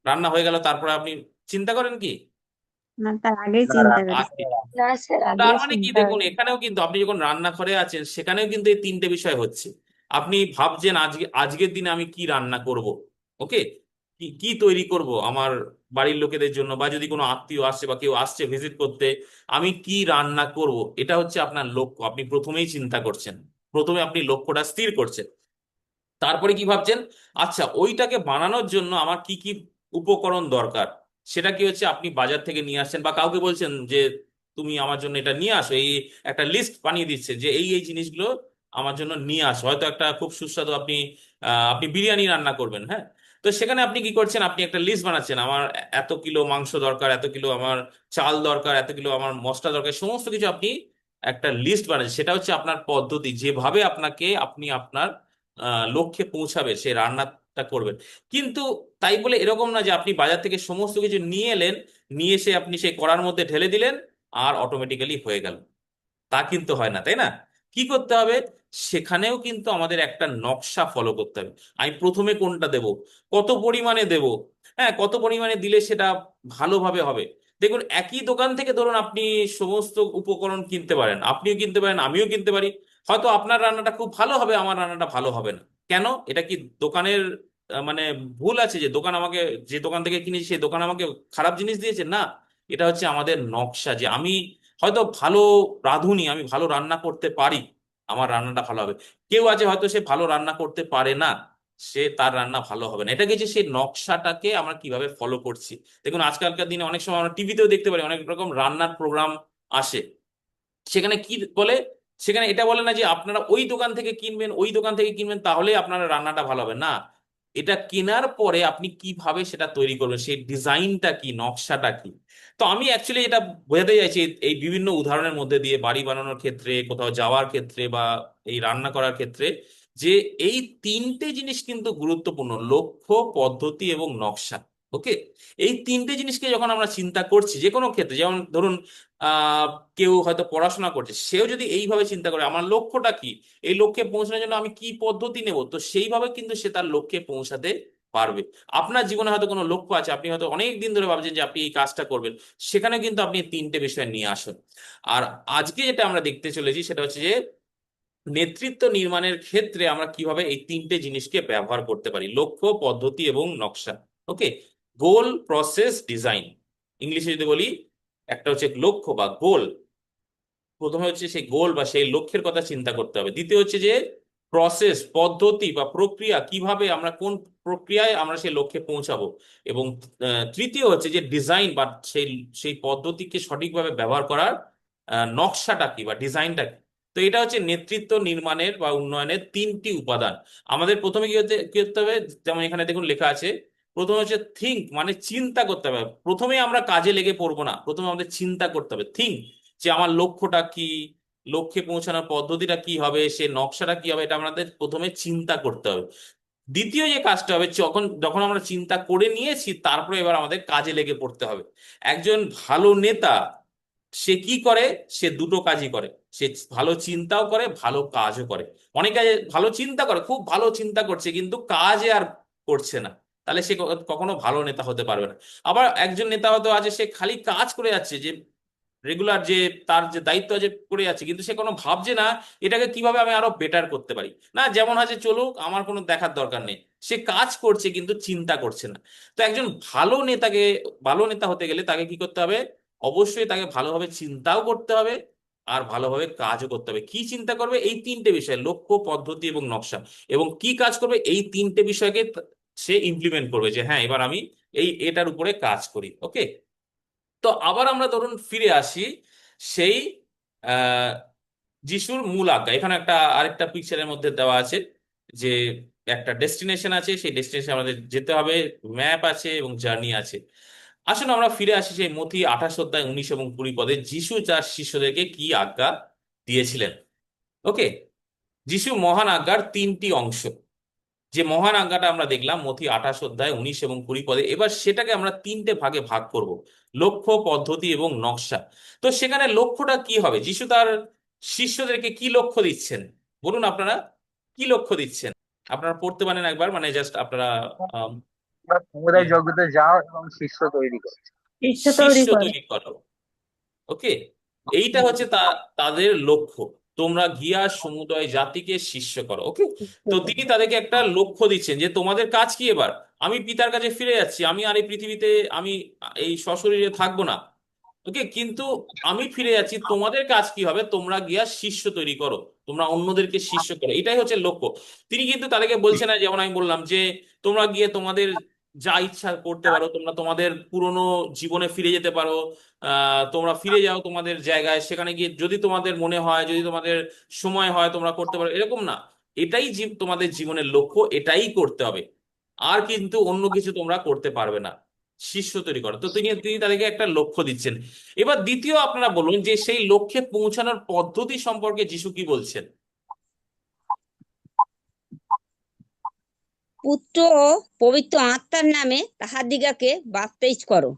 রান্না হয়ে গেল তারপরে আপনি চিন্তা করেন কি? না, তার আগেই না চিন্তা রান্না করি। আগে। না স্যার, তার আগেই মানে কি, চিন্তা দেখুন হয়। এখানেও কিন্তু আপনি যখন রান্নাঘরে আছেন সেখানেও কিন্তু এই তিনটে বিষয় হচ্ছে। আপনি ভাবছেন আজকের দিনে আমি কি রান্না করব, ওকে, কি কি তৈরি করব আমার বাড়ির লোকেদের জন্য, বা যদি কোনো আত্মীয় আসছে বা কেউ আসছে ভিজিট করতে, আমি কি রান্না করব, এটা হচ্ছে আপনার লক্ষ্য। আপনি প্রথমেই চিন্তা করছেন, প্রথমে আপনি লক্ষ্যটা স্থির করছেন। তারপরে কি ভাবছেন, আচ্ছা ওইটাকে বানানোর জন্য আমার কি কি উপকরণ দরকার, সেটা কি হচ্ছে আপনি বাজার থেকে নিয়ে আসছেন বা কাউকে বলছেন যে তুমি আমার জন্য এটা নিয়ে আসো, এই একটা লিস্ট বানিয়ে দিচ্ছে যে এই এই জিনিসগুলো আমার জন্য নিয়ে আসো। হয়তো একটা খুব সুস্বাদু আপনি বিরিয়ানি রান্না করবেন, হ্যাঁ, তো সেখানে আপনি কি করছেন, আপনি একটা লিস্ট বানাচ্ছেন, আমার এত কিলো মাংস দরকার, এত কিলো আমার চাল দরকার, এত কিলো আমার মশলা দরকার, সমস্ত কিছু আপনি একটা লিস্ট বানাচ্ছেন। সেটা হচ্ছে আপনার পদ্ধতি, যেভাবে আপনি আপনার লক্ষ্যে পৌঁছাবে সেই রান্নাটা করবেন। কিন্তু তাই বলে এরকম না যে আপনি বাজার থেকে সমস্ত কিছু নিয়ে এলেন, নিয়ে এসে আপনি সেই কড়ার মধ্যে ঢেলে দিলেন আর অটোমেটিক্যালি হয়ে গেল, তা কিন্তু হয় না, তাই না? কি করতে হবে, সেখানেও কিন্তু আমাদের একটা নকশা ফলো করতে হবে। আমি প্রথমে কোনটা দেব, কত পরিমাণে দেব, হ্যাঁ, কত পরিমাণে দিলে সেটা ভালোভাবে হবে। দেখুন একই দোকান থেকে ধরুন আপনি সমস্ত উপকরণ কিনতে পারেন, আপনিও কিনতে পারেন, আমিও কিনতে পারি। হয়তো আপনার রান্নাটা খুব ভালো হবে, আমার রান্নাটা ভালো হবে না। কেন? এটা কি দোকানের মানে ভুল আছে, যে দোকান আমাকে, যে দোকান থেকে কিনেছি সেই দোকান আমাকে খারাপ জিনিস দিয়েছে? না, এটা হচ্ছে আমাদের নকশা, যে আমি হয়তো ভালো রাঁধুনি, আমি ভালো রান্না করতে পারি, আমার রান্নাটা ভালো হবে। কেউ আছে হয়তো সে ভালো রান্না করতে পারে না, সে তার রান্না ভালো হবে না। এটাকে যে সেই নকশাটাকে আমরা কিভাবে ফলো করছি। দেখুন আজকালকার দিনে অনেক সময় আমরা টিভিতেও দেখতে পারি অনেক রকম রান্নার প্রোগ্রাম আসে, সেখানে কি বলে, সেখানে এটা বলে না যে আপনারা ওই দোকান থেকে কিনবেন, ওই দোকান থেকে কিনবেন তাহলে আপনার রান্নাটা ভালো হবে না। এটা কেনার পরে আপনি কিভাবে সেটা তৈরি করবেন, সেই ডিজাইনটা কি, নকশাটা কি। তো আমি অ্যাকচুয়ালি এটা বোঝাতে চাইছি এই বিভিন্ন উদাহরণের মধ্যে দিয়ে, বাড়ি বানানোর ক্ষেত্রে, কোথাও যাওয়ার ক্ষেত্রে, বা এই রান্না করার ক্ষেত্রে, যে এই তিনটে জিনিস কিন্তু গুরুত্বপূর্ণ: লক্ষ্য, পদ্ধতি এবং নকশা। ওকে, এই তিনটে জিনিসকে যখন আমরা চিন্তা করছি যে কোনো ক্ষেত্রে, যেমন ধরুন আহ কেউ হয়তো পড়াশোনা করছে, সেও যদি এইভাবে চিন্তা করে আমার লক্ষ্যটা কি, এই লক্ষ্যে পৌঁছানোর জন্য আমি কি পদ্ধতি নেব, তো সেইভাবে কিন্তু সে তার লক্ষ্যে পৌঁছাতে পারবে। আপনার জীবনে হয়তো কোনো লক্ষ্য আছে, আপনি হয়তো অনেক দিন ধরে ভাবছেন যে আপনি এই কাজটা করবেন, সেখানে কিন্তু আপনি এই তিনটে বিষয় নিয়ে আসুন। আর আজকে যেটা আমরা দেখতে চলেছি সেটা হচ্ছে যে নেতৃত্ব নির্মাণের ক্ষেত্রে আমরা কিভাবে এই তিনটে জিনিসকে ব্যবহার করতে পারি: লক্ষ্য, পদ্ধতি এবং নকশা। ওকে, গোল, প্রসেস, ডিজাইন। ইংলিশে যদি বলি, একটা হচ্ছে লক্ষ্য বা গোল, প্রথমে হচ্ছে সেই গোল বা সেই লক্ষ্যের কথা চিন্তা করতে হবে। দ্বিতীয় হচ্ছে যে প্রসেস, পদ্ধতি বা প্রক্রিয়া, কিভাবে আমরা কোন প্রক্রিয়ায় আমরা সেই লক্ষ্যে পৌঁছাবো। এবং তৃতীয় হচ্ছে যে ডিজাইন বা সেই সেই পদ্ধতিকে সঠিকভাবে ব্যবহার করার নকশাটা কি বা ডিজাইনটা কি। তো এটা হচ্ছে নেতৃত্ব নির্মাণের বা উন্নয়নের তিনটি উপাদান। আমাদের প্রথমে কি করতে হবে, যেমন এখানে দেখুন লেখা আছে, প্রথমে হচ্ছে থিঙ্ক, মানে চিন্তা করতে হবে। প্রথমে আমরা কাজে লেগে পড়বো না, প্রথমে আমাদের চিন্তা করতে হবে, থিঙ্ক, যে আমার লক্ষ্যটা কি, লক্ষ্যে পৌঁছানোর পদ্ধতিটা কি হবে, সে নকশাটা কি হবে, এটা আমাদের প্রথমে চিন্তা করতে হবে। দ্বিতীয় যে কাজটা হবে, যখন যখন আমরা চিন্তা করে নিয়েছি, তারপরে এবার আমাদের কাজে লেগে পড়তে হবে। একজন ভালো নেতা সে কি করে, সে দুটো কাজই করে, সে ভালো চিন্তাও করে, ভালো কাজও করে। অনেকে ভালো চিন্তা করে, খুব ভালো চিন্তা করছে, কিন্তু কাজে আর করছে না, তাহলে সে কখনো ভালো নেতা হতে পারবে না। আবার একজন নেতা হয়তো আছে, সে খালি কাজ করে যাচ্ছে, যে রেগুলার যে তার যে দায়িত্ব আছে করে যাচ্ছে, কিন্তু সে কোনো ভাবছে না এটাকে কিভাবে আমি আরো বেটার করতে পারি। না, যেমন আছে চলুক, আমার কোনো দেখার দরকার নেই, সে কাজ করছে কিন্তু চিন্তা করছে না। তো একজন ভালো নেতা হতে গেলে তাকে কি করতে হবে, অবশ্যই তাকে ভালোভাবে চিন্তাও করতে হবে আর ভালোভাবে কাজও করতে হবে। কি চিন্তা করবে, এই তিনটে বিষয়: লক্ষ্য, পদ্ধতি এবং নকশা। এবং কি কাজ করবে, এই তিনটে বিষয়কে সে ইমপ্লিমেন্ট করবে, যে হ্যাঁ এবার আমি এটার উপরে কাজ করি। ওকে, তো আবার আমরা ধরুন ফিরে আসি সেই আহ যিশুর মূল আজ্ঞা। এখানে একটা আরেকটা পিকচারের মধ্যে দেওয়া আছে যে একটা ডেস্টিনেশন আছে, সেই ডেস্টিনেশন আমাদের যেতে হবে, ম্যাপ আছে এবং জার্নি আছে। আসুন আমরা ফিরে আসি সেই মথি 28 অধ্যায় 19 এবং 20 পদে, যিশু তার শিষ্যদেরকে কি আজ্ঞা দিয়েছিলেন। ওকে, যিশু মহান আজ্ঞার তিনটি অংশ, যে মহান আজ্ঞাটা আমরা দেখলাম মথি 28 অধ্যায় 19 এবং 20 পদে, এবার সেটাকে আমরা তিনটে ভাগে ভাগ করব: লক্ষ্য, পদ্ধতি এবং নকশা। তো সেখানে লক্ষ্যটা কি হবে, যিশু তার শিষ্যদেরকে কি লক্ষ্য দিচ্ছেন, বলুন আপনারা, কি লক্ষ্য দিচ্ছেন? আপনারা পড়তে পারেন একবার, মানে জাস্ট আপনারা আম, তোমরা সমুদায় যজ্ঞতে যাও এবং শিষ্য তৈরি করো। ইচ্ছা তৈরি শিষ্য করে। তৈরি করো। ওকে, এইটা হচ্ছে তাদের লক্ষ্য। তোমরা গিয়া সমুদয় জাতিকে শিষ্য করো। ওকে, তো তিনি তাদেরকে একটা লক্ষ্য দিচ্ছেন যে তোমাদের কাজ কি এবার। আমি পিতার কাছে ফিরে যাচ্ছি, আমি আর এই পৃথিবীতে আমি এই সশরীরে থাকবো না। ওকে, কিন্তু আমি ফিরে যাচ্ছি, তোমাদের কাজ কি হবে, তোমরা গিয়া শিষ্য তৈরি করো, তোমরা অন্যদেরকে শিষ্য করো, এটাই হচ্ছে লক্ষ্য। তিনি কিন্তু তাদেরকে বলছেন না, যেমন আমি বললাম যে তোমরা গিয়ে তোমাদের যা ইচ্ছা করতে পারো, তোমরা তোমাদের পুরনো জীবনে ফিরে যেতে পারো। তোমরা ফিরে যাও তোমাদের জায়গায়, সেখানে গিয়ে যদি তোমাদের মনে হয়, যদি তোমাদের সময় হয়, তোমরা করতে পারো, এরকম না। এটাই তোমাদের জীবনের লক্ষ্য, এটাই করতে হবে। আর কিন্তু অন্য কিছু তোমরা করতে পারবে না, শিষ্য তৈরি করো। তো তিনি তিনি তাদেরকে একটা লক্ষ্য দিচ্ছেন। এবার দ্বিতীয় আপনারা বলুন যে সেই লক্ষ্যে পৌঁছানোর পদ্ধতি সম্পর্কে যিশু কি বলছেন। পুত্র ও পবিত্র আত্মার নামে তাহাদিগকে বাপ্তিস্ম করো।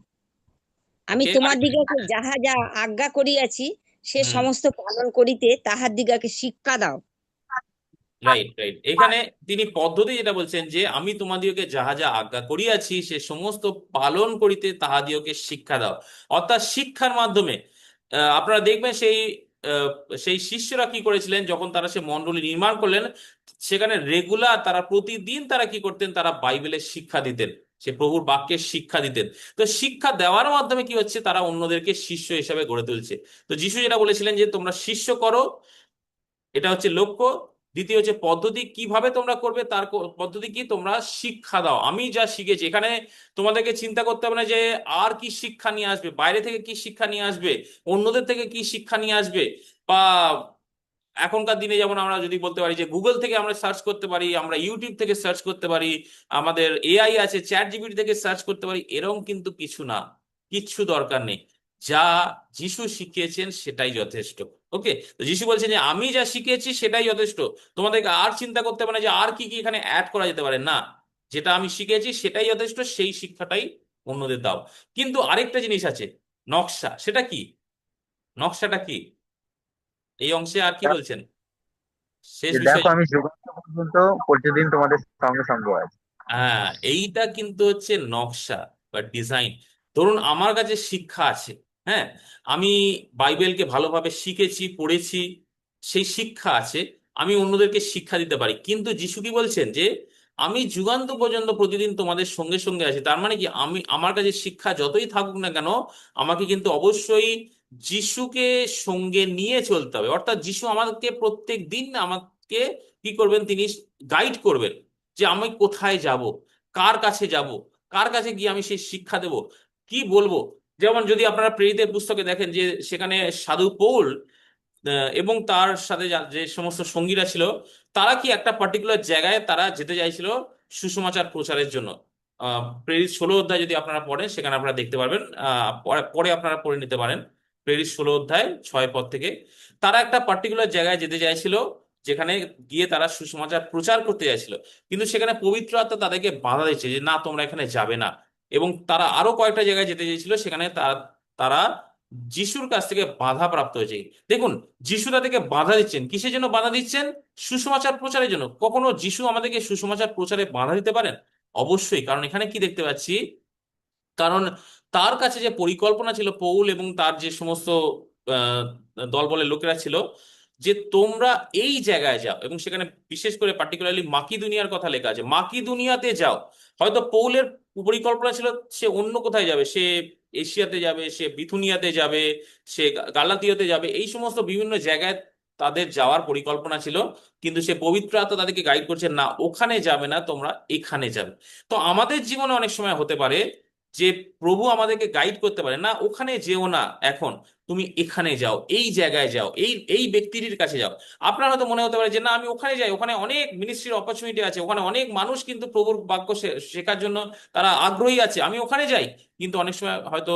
আমি ওকে, তোমাদিগকে যাহা যা আজ্ঞা করিয়াছি সে হুম, সমস্ত পালন করিতে তাহাদিগকে শিক্ষা দাও। রাইট রাইট, এখানে তিনি পদ্ধতি যেটা বলছেন যে আমি তোমাদিওকে যাহা যা আজ্ঞা করিয়াছি সে সমস্ত পালন করিতে তাহাদিওকে শিক্ষা দাও। অর্থাৎ শিক্ষার মাধ্যমে আপনারা দেখবেন সেই আহ, সেই শিষ্যরা কি করেছিলেন, যখন তারা সে মণ্ডলী নির্মাণ করলেন, সেখানে রেগুলার তারা প্রতিদিন তারা কি করতেন, তারা বাইবেলের শিক্ষা দিতেন, সে প্রভুর বাক্যের শিক্ষা দিতেন। তো শিক্ষা দেওয়ার মাধ্যমে কি হচ্ছে, তারা অন্যদেরকে শিষ্য হিসাবে গড়ে তুলছে। তো যিশু যেটা বলেছিলেন যে তোমরা শিষ্য করো, এটা হচ্ছে লক্ষ্য। দ্বিতীয় হচ্ছে পদ্ধতি, কিভাবে তোমরা করবে তার পদ্ধতি কি, তোমরা শিক্ষা দাও। আমি যা শিখেছি, এখানে তোমাদেরকে চিন্তা করতে হবে না যে আর কি শিক্ষা নিয়ে আসবে, বাইরে থেকে কি শিক্ষা নিয়ে আসবে, অন্যদের থেকে কি শিক্ষা নিয়ে আসবে, বা এখনকার দিনে যেমন আমরা যদি বলতে পারি যে গুগল থেকে আমরা সার্চ করতে পারি, আমরা ইউটিউব থেকে সার্চ করতে পারি, আমাদের এআই আছে, চ্যাট জিপিটি থেকে সার্চ করতে পারি, এরকম কিন্তু কিছু না, কিচ্ছু দরকার নেই। যা যিশু শিখিয়েছেন সেটাই যথেষ্ট। ওকে, তো যিশু বলছেন যে আমি যা শিখিয়েছি সেটাই যথেষ্ট, তোমাদেরকে আর চিন্তা করতে হবে না যে আর কি কি এখানে অ্যাড করা যেতে পারে, না, যেটা আমি শিখেছি সেটাই যথেষ্ট, সেই শিক্ষাটাই অন্যদের দাও। কিন্তু আরেকটা জিনিস আছে, নকশা, সেটা কি, নকশাটা কি, এই অংশে আর কি বলছেন, শেষ যে বিষয়। দেখো আমি যুগান্ত পর্যন্ত প্রতিদিন তোমাদের সঙ্গে সঙ্গে আছি। হ্যাঁ, এইটা কিন্তু হচ্ছে নকশা বা ডিজাইন। ধরুন আমার কাছে শিক্ষা আছে, হ্যাঁ, আমি বাইবেলকে ভালোভাবে শিখেছি, পড়েছি, সেই শিক্ষা আছে, আমি অন্যদেরকে শিক্ষা দিতে পারি। কিন্তু যিশু কি বলছেন যে আমি যুগান্ত পর্যন্ত প্রতিদিন তোমাদের সঙ্গে সঙ্গে আছি। তার মানে কি, আমি আমার কাছে শিক্ষা যতই থাকুক না কেন, আমাকে কিন্তু অবশ্যই যিশুকে সঙ্গে নিয়ে চলতে হবে। অর্থাৎ যিশু আমাদেরকে প্রত্যেক দিন আমাকে কি করবেন, তিনি গাইড করবেন যে আমি কোথায় যাব, কার কাছে যাব, কার কাছে গিয়ে আমি সেই শিক্ষা দেব, কি বলবো। যেমন যদি আপনারা প্রেরিতের পুস্তকে দেখেন যে সেখানে সাধু পৌল এবং তার সাথে যে সমস্ত সঙ্গীরা ছিল, তারা কি একটা পার্টিকুলার জায়গায় তারা যেতে চাইছিল সুসমাচার প্রচারের জন্য। প্রেরিত 16 অধ্যায় যদি আপনারা পড়েন, সেখানে আপনারা দেখতে পারবেন, পরে পরে আপনারা পড়ে নিতে পারেন, প্রেরিত 16 অধ্যায় 6 পদ থেকে। তারা একটা পার্টিকুলার জায়গায় যেতে চাইছিল, যেখানে গিয়ে তারা সুসমাচার প্রচার করতে চাইছিল। কিন্তু সেখানে পবিত্র আত্মা তাদেরকে বাধা দিচ্ছে যে না, তোমরা এখানে যাবে না। এবং তারা আরো কয়েকটা জায়গায় যেতে চেয়েছিল, সেখানে তারা তারা যিশুর কাছ থেকে বাধা প্রাপ্ত হয়েছে। দেখুন, যিশু তাদেরকে বাধা দিচ্ছেন, কিসের জন্য বাধা দিচ্ছেন, সুসমাচার প্রচারের জন্য। কখনো যিশু আমাদেরকে সুসমাচার প্রচারে বাধা দিতে পারেন? অবশ্যই, কারণ এখানে কি দেখতে পাচ্ছি, কারণ তার কাছে যে পরিকল্পনা ছিল, পৌল এবং তার যে সমস্ত আহ, দলবলের লোকেরা ছিল, যে তোমরা এই জায়গায় যাও, এবং সেখানে বিশেষ করে পার্টিকুলারলি মাকিদুনিয়ার কথা লেখা আছে, মাকিদুনিয়াতে যাও। হয়তো পৌলের পরিকল্পনা ছিল সে অন্য কোথায় যাবে, সে এশিয়াতে যাবে, সে বিথুনিয়াতে যাবে, সে গালাতিয়াতে যাবে, এই সমস্ত বিভিন্ন জায়গায় তাদের যাওয়ার পরিকল্পনা ছিল। কিন্তু সে পবিত্র আত্মা তাদেরকে গাইড করছে, না ওখানে যাবে না, তোমরা এখানে যাবে। তো আমাদের জীবনে অনেক সময় হতে পারে যে প্রভু আমাদেরকে গাইড করতে পারে, না ওখানে যেও না এখন, তুমি এখানে যাও, এই জায়গায় যাও, এই এই ব্যক্তিটির কাছে যাও। আপনার হয়তো মনে হতে পারে যে না, আমি ওখানে যাই, ওখানে অনেক মিনিস্ট্রির অপরচুনিটি আছে, ওখানে অনেক মানুষ কিন্তু প্রভুর বাক্য শেখার জন্য তারা আগ্রহী আছে, আমি ওখানে যাই। কিন্তু অনেক সময় হয়তো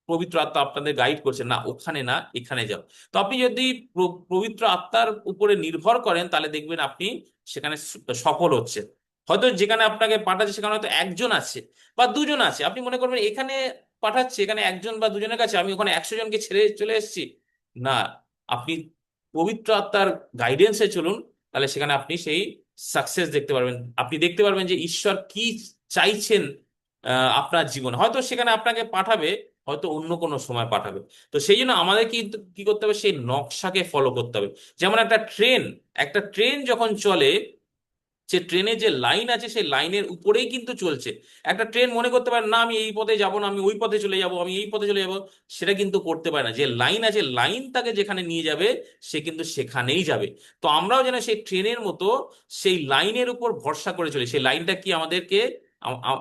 পবিত্র আত্মা আপনাদের গাইড করছে, না ওখানে না, এখানে যাও। তো আপনি যদি পবিত্র আত্মার উপরে নির্ভর করেন, তাহলে দেখবেন আপনি সেখানে সফল হচ্ছে। হয়তো যেখানে আপনাকে পাঠাচ্ছে সেখানে হয়তো একজন আছে বা দুজন আছে, আপনি মনে করবেন এখানে পাঠাচ্ছে, এখানে একজন বা দুজনের কাছে, আমি ওখানে 100 জনকে ছেড়ে চলে এসেছি। না, আপনি পবিত্র আত্মার গাইডেন্সে চলুন, তাহলে সেখানে আপনি সেই সাকসেস দেখতে পারবেন, আপনি দেখতে পারবেন যে ঈশ্বর কি চাইছেন আপনার জীবনে। হয়তো সেখানে আপনাকে পাঠাবে, হয়তো অন্য কোনো সময় পাঠাবে। তো সেই জন্য আমাদের কিন্তু কি করতে হবে, সেই নকশাকে ফলো করতে হবে। যেমন একটা ট্রেন যখন চলে, যে ট্রেনের যে লাইন আছে সেই লাইনের উপরেই কিন্তু চলছে। একটা ট্রেন মনে করতে পারে না আমি এই পথে যাব না, আমি ওই পথে চলে যাব, আমি এই পথে চলে যাব, সেটা কিন্তু করতে পারে না। যে লাইন আছে, লাইন তাকে যেখানে নিয়ে যাবে সে কিন্তু সেখানেই যাবে। তো আমরাও যেন সেই ট্রেনের মতো সেই লাইনের উপর ভরসা করে চলি। সেই লাইনটা কি আমাদেরকে,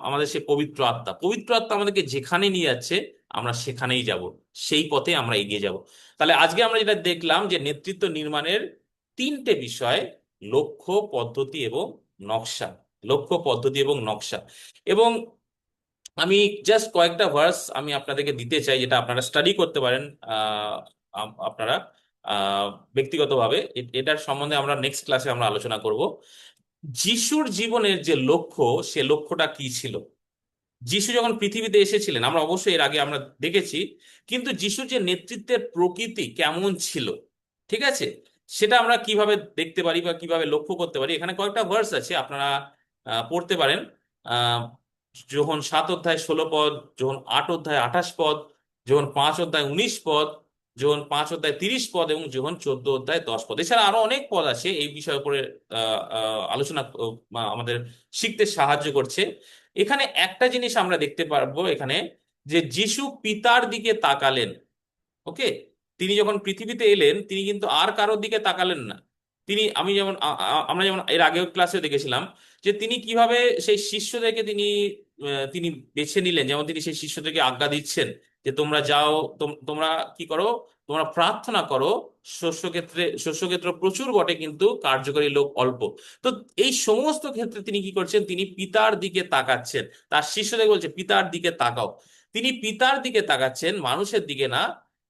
আমাদের সেই পবিত্র আত্মা, পবিত্র আত্মা আমাদেরকে যেখানে নিয়ে যাচ্ছে আমরা সেখানেই যাব, সেই পথে আমরা এগিয়ে যাব। তাহলে আজকে আমরা যেটা দেখলাম যে নেতৃত্ব নির্মাণের তিনটে বিষয়: লক্ষ্য, পদ্ধতি এবং নকশা। লক্ষ্য, পদ্ধতি এবং নকশা। এবং আমি জাস্ট কয়েকটা ভার্স আমি আপনাদেরকে দিতে চাই, যেটা আপনারা স্টাডি করতে পারেন আপনারা আহ, ব্যক্তিগতভাবে। এটার সম্বন্ধে আমরা নেক্সট ক্লাসে আমরা আলোচনা করব। যিশুর জীবনের যে লক্ষ্য, সে লক্ষ্যটা কি ছিল? যিশু যখন পৃথিবীতে এসেছিলেন, আমরা অবশ্যই এর আগে আমরা দেখেছি, কিন্তু যিশুর যে নেতৃত্বের প্রকৃতি কেমন ছিল, ঠিক আছে, সেটা আমরা কিভাবে দেখতে পারি বা কিভাবে লক্ষ্য করতে পারি? এখানে কয়েকটা ভার্স আছে, আপনারা পড়তে পারেন। আহ যখন 7 অধ্যায় 16 পদ, যখন 8 অধ্যায় 28 পদ, যখন 5 অধ্যায় 19 পদ, যখন 5 অধ্যায় 30 পদ, এবং যখন 14 অধ্যায় 10 পদ। এছাড়া আরো অনেক পদ আছে এই বিষয়ের উপরে আলোচনা আমাদের শিখতে সাহায্য করছে। এখানে একটা জিনিস আমরা দেখতে পারবো এখানে, যে যিশু পিতার দিকে তাকালেন। ওকে, তিনি যখন পৃথিবীতে এলেন তিনি কিন্তু আর কারোর দিকে তাকালেন না। তিনি, আমি যেমন আমরা যেমন এর আগের ক্লাসে দেখেছিলাম যে তিনি কিভাবে সেই শিষ্যদেরকে তিনি বেছে নিলেন। যেমন তিনি সেই শিষ্যদেরকে আজ্ঞা দিচ্ছেন যে তোমরা যাও, তোমরা কি করো, তোমরা প্রার্থনা করো, শস্যক্ষেত্র প্রচুর বটে কিন্তু কার্যকরী লোক অল্প। তো এই সমস্ত ক্ষেত্রে তিনি কি করছেন, তিনি পিতার দিকে তাকাচ্ছেন। তার শিষ্যদের বলছে পিতার দিকে তাকাও। তিনি পিতার দিকে তাকাচ্ছেন, মানুষের দিকে না।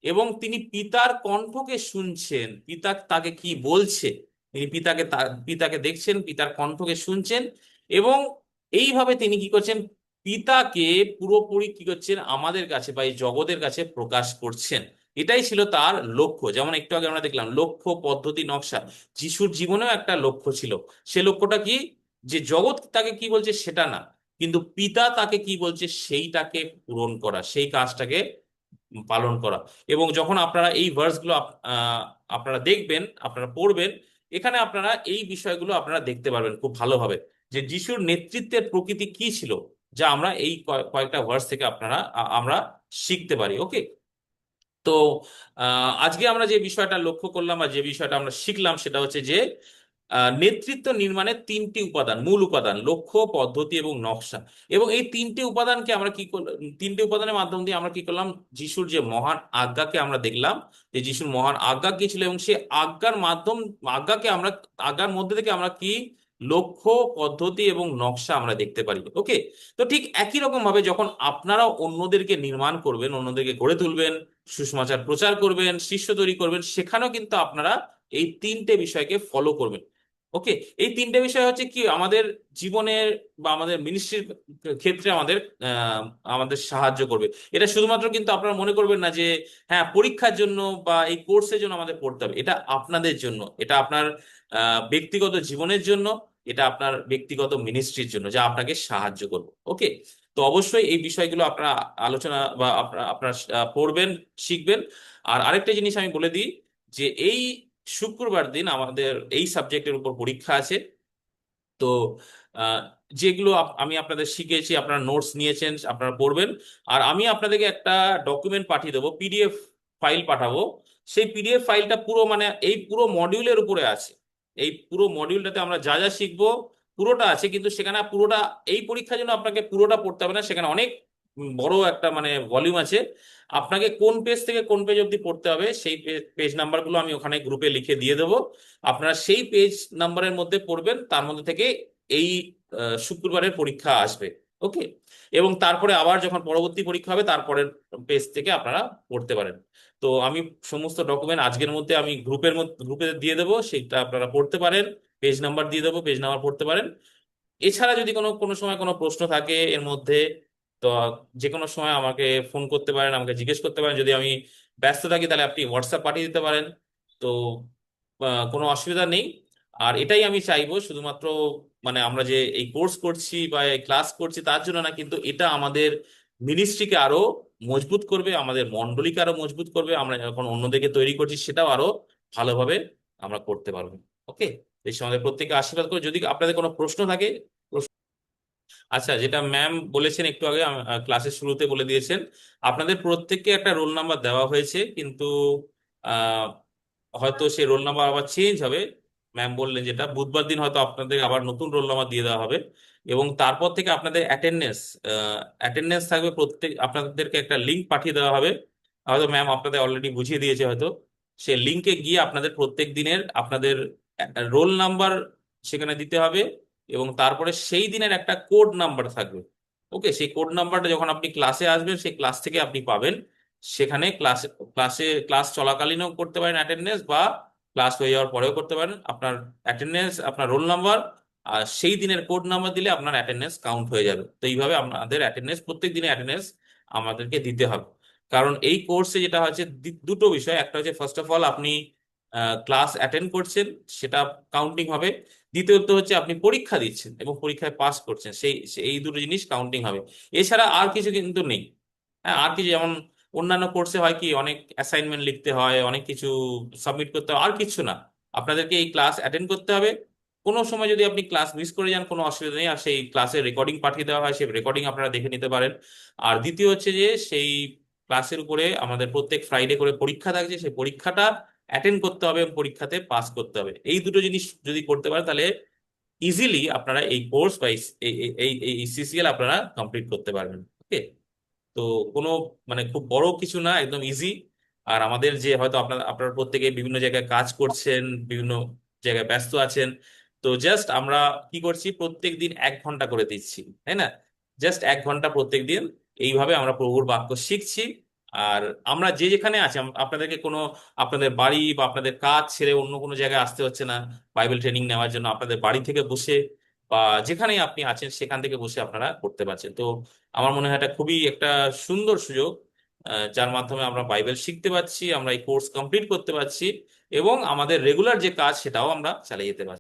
এবং তিনি পিতার কণ্ঠকে শুনছেন, পিতা তাকে কি বলছে, তিনি পিতাকে দেখছেন, পিতার কণ্ঠকে শুনছেন। এবং এইভাবে তিনি কি করছেন, পিতাকে পুরোপুরি কি করছেন, আমাদের কাছে বা এই জগতের কাছে প্রকাশ করছেন। এটাই ছিল তার লক্ষ্য। যেমন একটু আগে আমরা দেখলাম লক্ষ্য, পদ্ধতি, নকশা। যিশুর জীবনেও একটা লক্ষ্য ছিল। সে লক্ষ্যটা কি, যে জগৎ তাকে কি বলছে সেটা না, কিন্তু পিতা তাকে কি বলছে সেইটাকে পূরণ করা, সেই কাজটাকে পালন করা। এবং যখন আপনারা এই ভার্সগুলো আপনারা দেখবেন, আপনারা পড়বেন, এখানে আপনারা এই বিষয়গুলো আপনারা দেখতে পারবেন খুব ভালোভাবে, যে যিশুর নেতৃত্বের প্রকৃতি কি ছিল, যা আমরা এই কয়েকটা ভার্স থেকে আমরা শিখতে পারি। ওকে। তো আজকে আমরা যে বিষয়টা লক্ষ্য করলাম বা যে বিষয়টা আমরা শিখলাম সেটা হচ্ছে যে নেতৃত্ব নির্মাণের তিনটি উপাদান, মূল উপাদান: লক্ষ্য, পদ্ধতি এবং নকশা। এবং এই তিনটি উপাদানকে আমরা কি করলাম, তিনটি উপাদানের মাধ্যম দিয়ে আমরা কি করলাম, যিশুর যে মহান আজ্ঞাকে আমরা দেখলাম, যে যিশুর মহান আজ্ঞা কি ছিল, এবং সেই আজ্ঞার মধ্যে থেকে আমরা কি লক্ষ্য, পদ্ধতি এবং নকশা আমরা দেখতে পারি। ওকে। তো ঠিক একই রকম ভাবে যখন আপনারা অন্যদেরকে নির্মাণ করবেন, অন্যদেরকে গড়ে তুলবেন, সুসমাচার প্রচার করবেন, শিষ্য তৈরি করবেন, সেখানেও কিন্তু আপনারা এই তিনটে বিষয়কে ফলো করবেন। ওকে। এই তিনটে বিষয় হচ্ছে কি আমাদের জীবনের বা আমাদের মিনিস্ট্রির ক্ষেত্রে আমাদের সাহায্য করবে। এটা শুধুমাত্র কিন্তু আপনারা মনে করবেন না যে হ্যাঁ পরীক্ষার জন্য বা এই কোর্সের জন্য আমাদের পড়তে হবে। এটা আপনাদের জন্য, এটা আপনার ব্যক্তিগত জীবনের জন্য, এটা আপনার ব্যক্তিগত মিনিস্ট্রির জন্য, যা আপনাকে সাহায্য করবে। ওকে। তো অবশ্যই এই বিষয়গুলো আপনারা আলোচনা বা আপনারা পড়বেন, শিখবেন। আর আরেকটা জিনিস আমি বলে দিই, যে এই শুক্রবার দিন আমাদের এই সাবজেক্টের উপর পরীক্ষা আছে। তো আহ, যেগুলো আমি আপনাদের শিখিয়েছি, আপনারা নোটস নিয়েছেন, আপনারা পড়বেন। আর আমি আপনাদেরকে একটা ডকুমেন্ট পাঠিয়ে দেবো, পিডিএফ ফাইল পাঠাবো। সেই পিডিএফ ফাইলটা পুরো মানে এই পুরো মডিউলের উপরে আছে। এই পুরো মডিউলটাতে আমরা যা যা শিখবো পুরোটা আছে, কিন্তু সেখানে পুরোটা এই পরীক্ষার জন্য আপনাকে পুরোটা পড়তে হবে না। সেখানে অনেক বড় একটা মানে ভলিউম আছে। আপনাকে কোন পেজ থেকে কোন পেজ অবধি পড়তে হবে সেই পেজ নাম্বারগুলো আমি ওখানে গ্রুপে লিখে দিয়ে দেবো। আপনারা সেই পেজ নাম্বারের মধ্যে পড়বেন, তার মধ্যে থেকে এই শুক্রবারের পরীক্ষা আসবে। ওকে। এবং তারপরে আবার যখন পরবর্তী পরীক্ষা হবে তারপরের পেজ থেকে আপনারা পড়তে পারেন। তো আমি সমস্ত ডকুমেন্ট আজকের মধ্যে আমি গ্রুপে দিয়ে দেবো, সেটা আপনারা পড়তে পারেন। পেজ নাম্বার দিয়ে দেবো, পেজ নাম্বার পড়তে পারেন। এছাড়া যদি কোনো কোনো সময় কোনো প্রশ্ন থাকে এর মধ্যে, তো যে কোনো সময় আমাকে ফোন করতে পারেন, আমাকে জিজ্ঞেস করতে পারেন। যদি আমি ব্যস্ত থাকি তাহলে আপনি হোয়াটসঅ্যাপ পাঠিয়ে দিতে পারেন। তো কোনো অসুবিধা নেই। আর এটাই আমি চাইবো, শুধুমাত্র মানে আমরা যে এই কোর্স করছি বা এই ক্লাস করছি তার জন্য না, কিন্তু এটা আমাদের মিনিস্ট্রিকে আরো মজবুত করবে, আমাদের মণ্ডলীকে আরো মজবুত করবে, আমরা যখন অন্যদেরকে তৈরি করছি সেটাও আরো ভালোভাবে আমরা করতে পারবো। ওকে, এই সঙ্গে প্রত্যেককে আশীর্বাদ করে, যদি আপনাদের কোনো প্রশ্ন থাকে। আচ্ছা, যেটা ম্যাম বলেছেন একটু আগে, ক্লাসের শুরুতে বলে দিয়েছেন, আপনাদের প্রত্যেককে একটা রোল নাম্বার দেওয়া হয়েছে, কিন্তু আহ, হয়তো সেই রোল নাম্বার আবার চেঞ্জ হবে। ম্যাম বললেন যেটা বুধবার দিন হয়তো আপনাদের আবার নতুন রোল নাম্বার দিয়ে দেওয়া হবে, এবং তারপর থেকে আপনাদের অ্যাটেন্ডেন্স অ্যাটেন্ডেন্স থাকবে, প্রত্যেক আপনাদেরকে একটা লিঙ্ক পাঠিয়ে দেওয়া হবে, হয়তো ম্যাম আপনাদের অলরেডি বুঝিয়ে দিয়েছে হয়তো। সেই লিঙ্কে গিয়ে আপনাদের প্রত্যেক দিনের আপনাদের রোল নাম্বার সেখানে দিতে হবে, এবং তারপরে সেই দিনের একটা কোড নাম্বার থাকবে। ওকে, সেই কোড নাম্বারটা যখন আপনি ক্লাসে আসবেন সেই ক্লাস থেকে আপনি পাবেন। সেখানে ক্লাস চলাকালীনও করতে পারেন অ্যাটেন্ডেন্স, বা ক্লাস হয়ে যাওয়ার পরেও করতে পারেন। আপনার অ্যাটেন্ডেন্স, আপনার রোল নাম্বার আর সেই দিনের কোড নাম্বার দিলে আপনার অ্যাটেন্ডেন্স কাউন্ট হয়ে যাবে। তো এইভাবে আপনাদের অ্যাটেন্ডেন্স, প্রত্যেক দিনের অ্যাটেন্ডেন্স আমাদেরকে দিতে হবে। কারণ এই কোর্সে যেটা হচ্ছে দুটো বিষয়, একটা হচ্ছে ফার্স্ট অফ অল আপনি ক্লাস অ্যাটেন্ড করছেন, সেটা কাউন্টিং হবে। দ্বিতীয়ত হচ্ছে আপনি পরীক্ষা দিচ্ছেন এবং পরীক্ষায় পাস করছেন, এই দুটো জিনিস কাউন্টিং হবে। এছাড়া আর কিছু কিন্তু নেই। হ্যাঁ, আর কিছু যেমন অন্যান্য কোর্সে হয় কি, অনেক অ্যাসাইনমেন্ট লিখতে হয়, অনেক কিছু সাবমিট করতে হয়, আর কিছু না। আপনাদেরকে এই ক্লাস অ্যাটেন্ড করতে হবে। কোনো সময় যদি আপনি ক্লাস মিস করে যান কোনো অসুবিধা নেই, আর সেই ক্লাসের রেকর্ডিং পাঠিয়ে দেওয়া হয়, সেই রেকর্ডিং আপনারা দেখে নিতে পারেন। আর দ্বিতীয় হচ্ছে যে সেই ক্লাসের উপরে আমাদের প্রত্যেক ফ্রাইডে করে পরীক্ষা থাকছে, সেই পরীক্ষাটা অ্যাটেন্ড করতে হবে এবং পরীক্ষাতে পাস করতে হবে। এই দুটো জিনিস যদি করতে পারেন তাহলে ইজিলি আপনারা এই কোর্স বা এই সিসিএল আপনারা কমপ্লিট করতে পারবেন। ওকে, তো কোনো মানে খুব বড় কিছু না, একদম ইজি। আর আমাদের যে হয়তো আপনারা প্রত্যেকে বিভিন্ন জায়গায় কাজ করছেন, বিভিন্ন জায়গায় ব্যস্ত আছেন, তো জাস্ট আমরা কি করছি, প্রত্যেক দিন 1 ঘন্টা করে দিচ্ছি, তাই না? জাস্ট 1 ঘন্টা প্রত্যেক দিন এইভাবে আমরা প্রভুর বাক্য শিখছি। আর আমরা যে যেখানে আছি, আপনাদেরকে কোনো আপনাদের বাড়ি বা আপনাদের কাজ ছেড়ে অন্য কোনো জায়গায় আসতে হচ্ছে না বাইবেল ট্রেনিং নেওয়ার জন্য। আপনাদের বাড়ি থেকে বসে বা যেখানেই আপনি আছেন সেখান থেকে বসে আপনারা করতে পারছেন। তো আমার মনে হয় এটা খুবই একটা সুন্দর সুযোগ, যার মাধ্যমে আমরা বাইবেল শিখতে পারছি, আমরা এই কোর্স কমপ্লিট করতে পারছি, এবং আমাদের রেগুলার যে কাজ সেটাও আমরা চালিয়ে যেতে পারছি।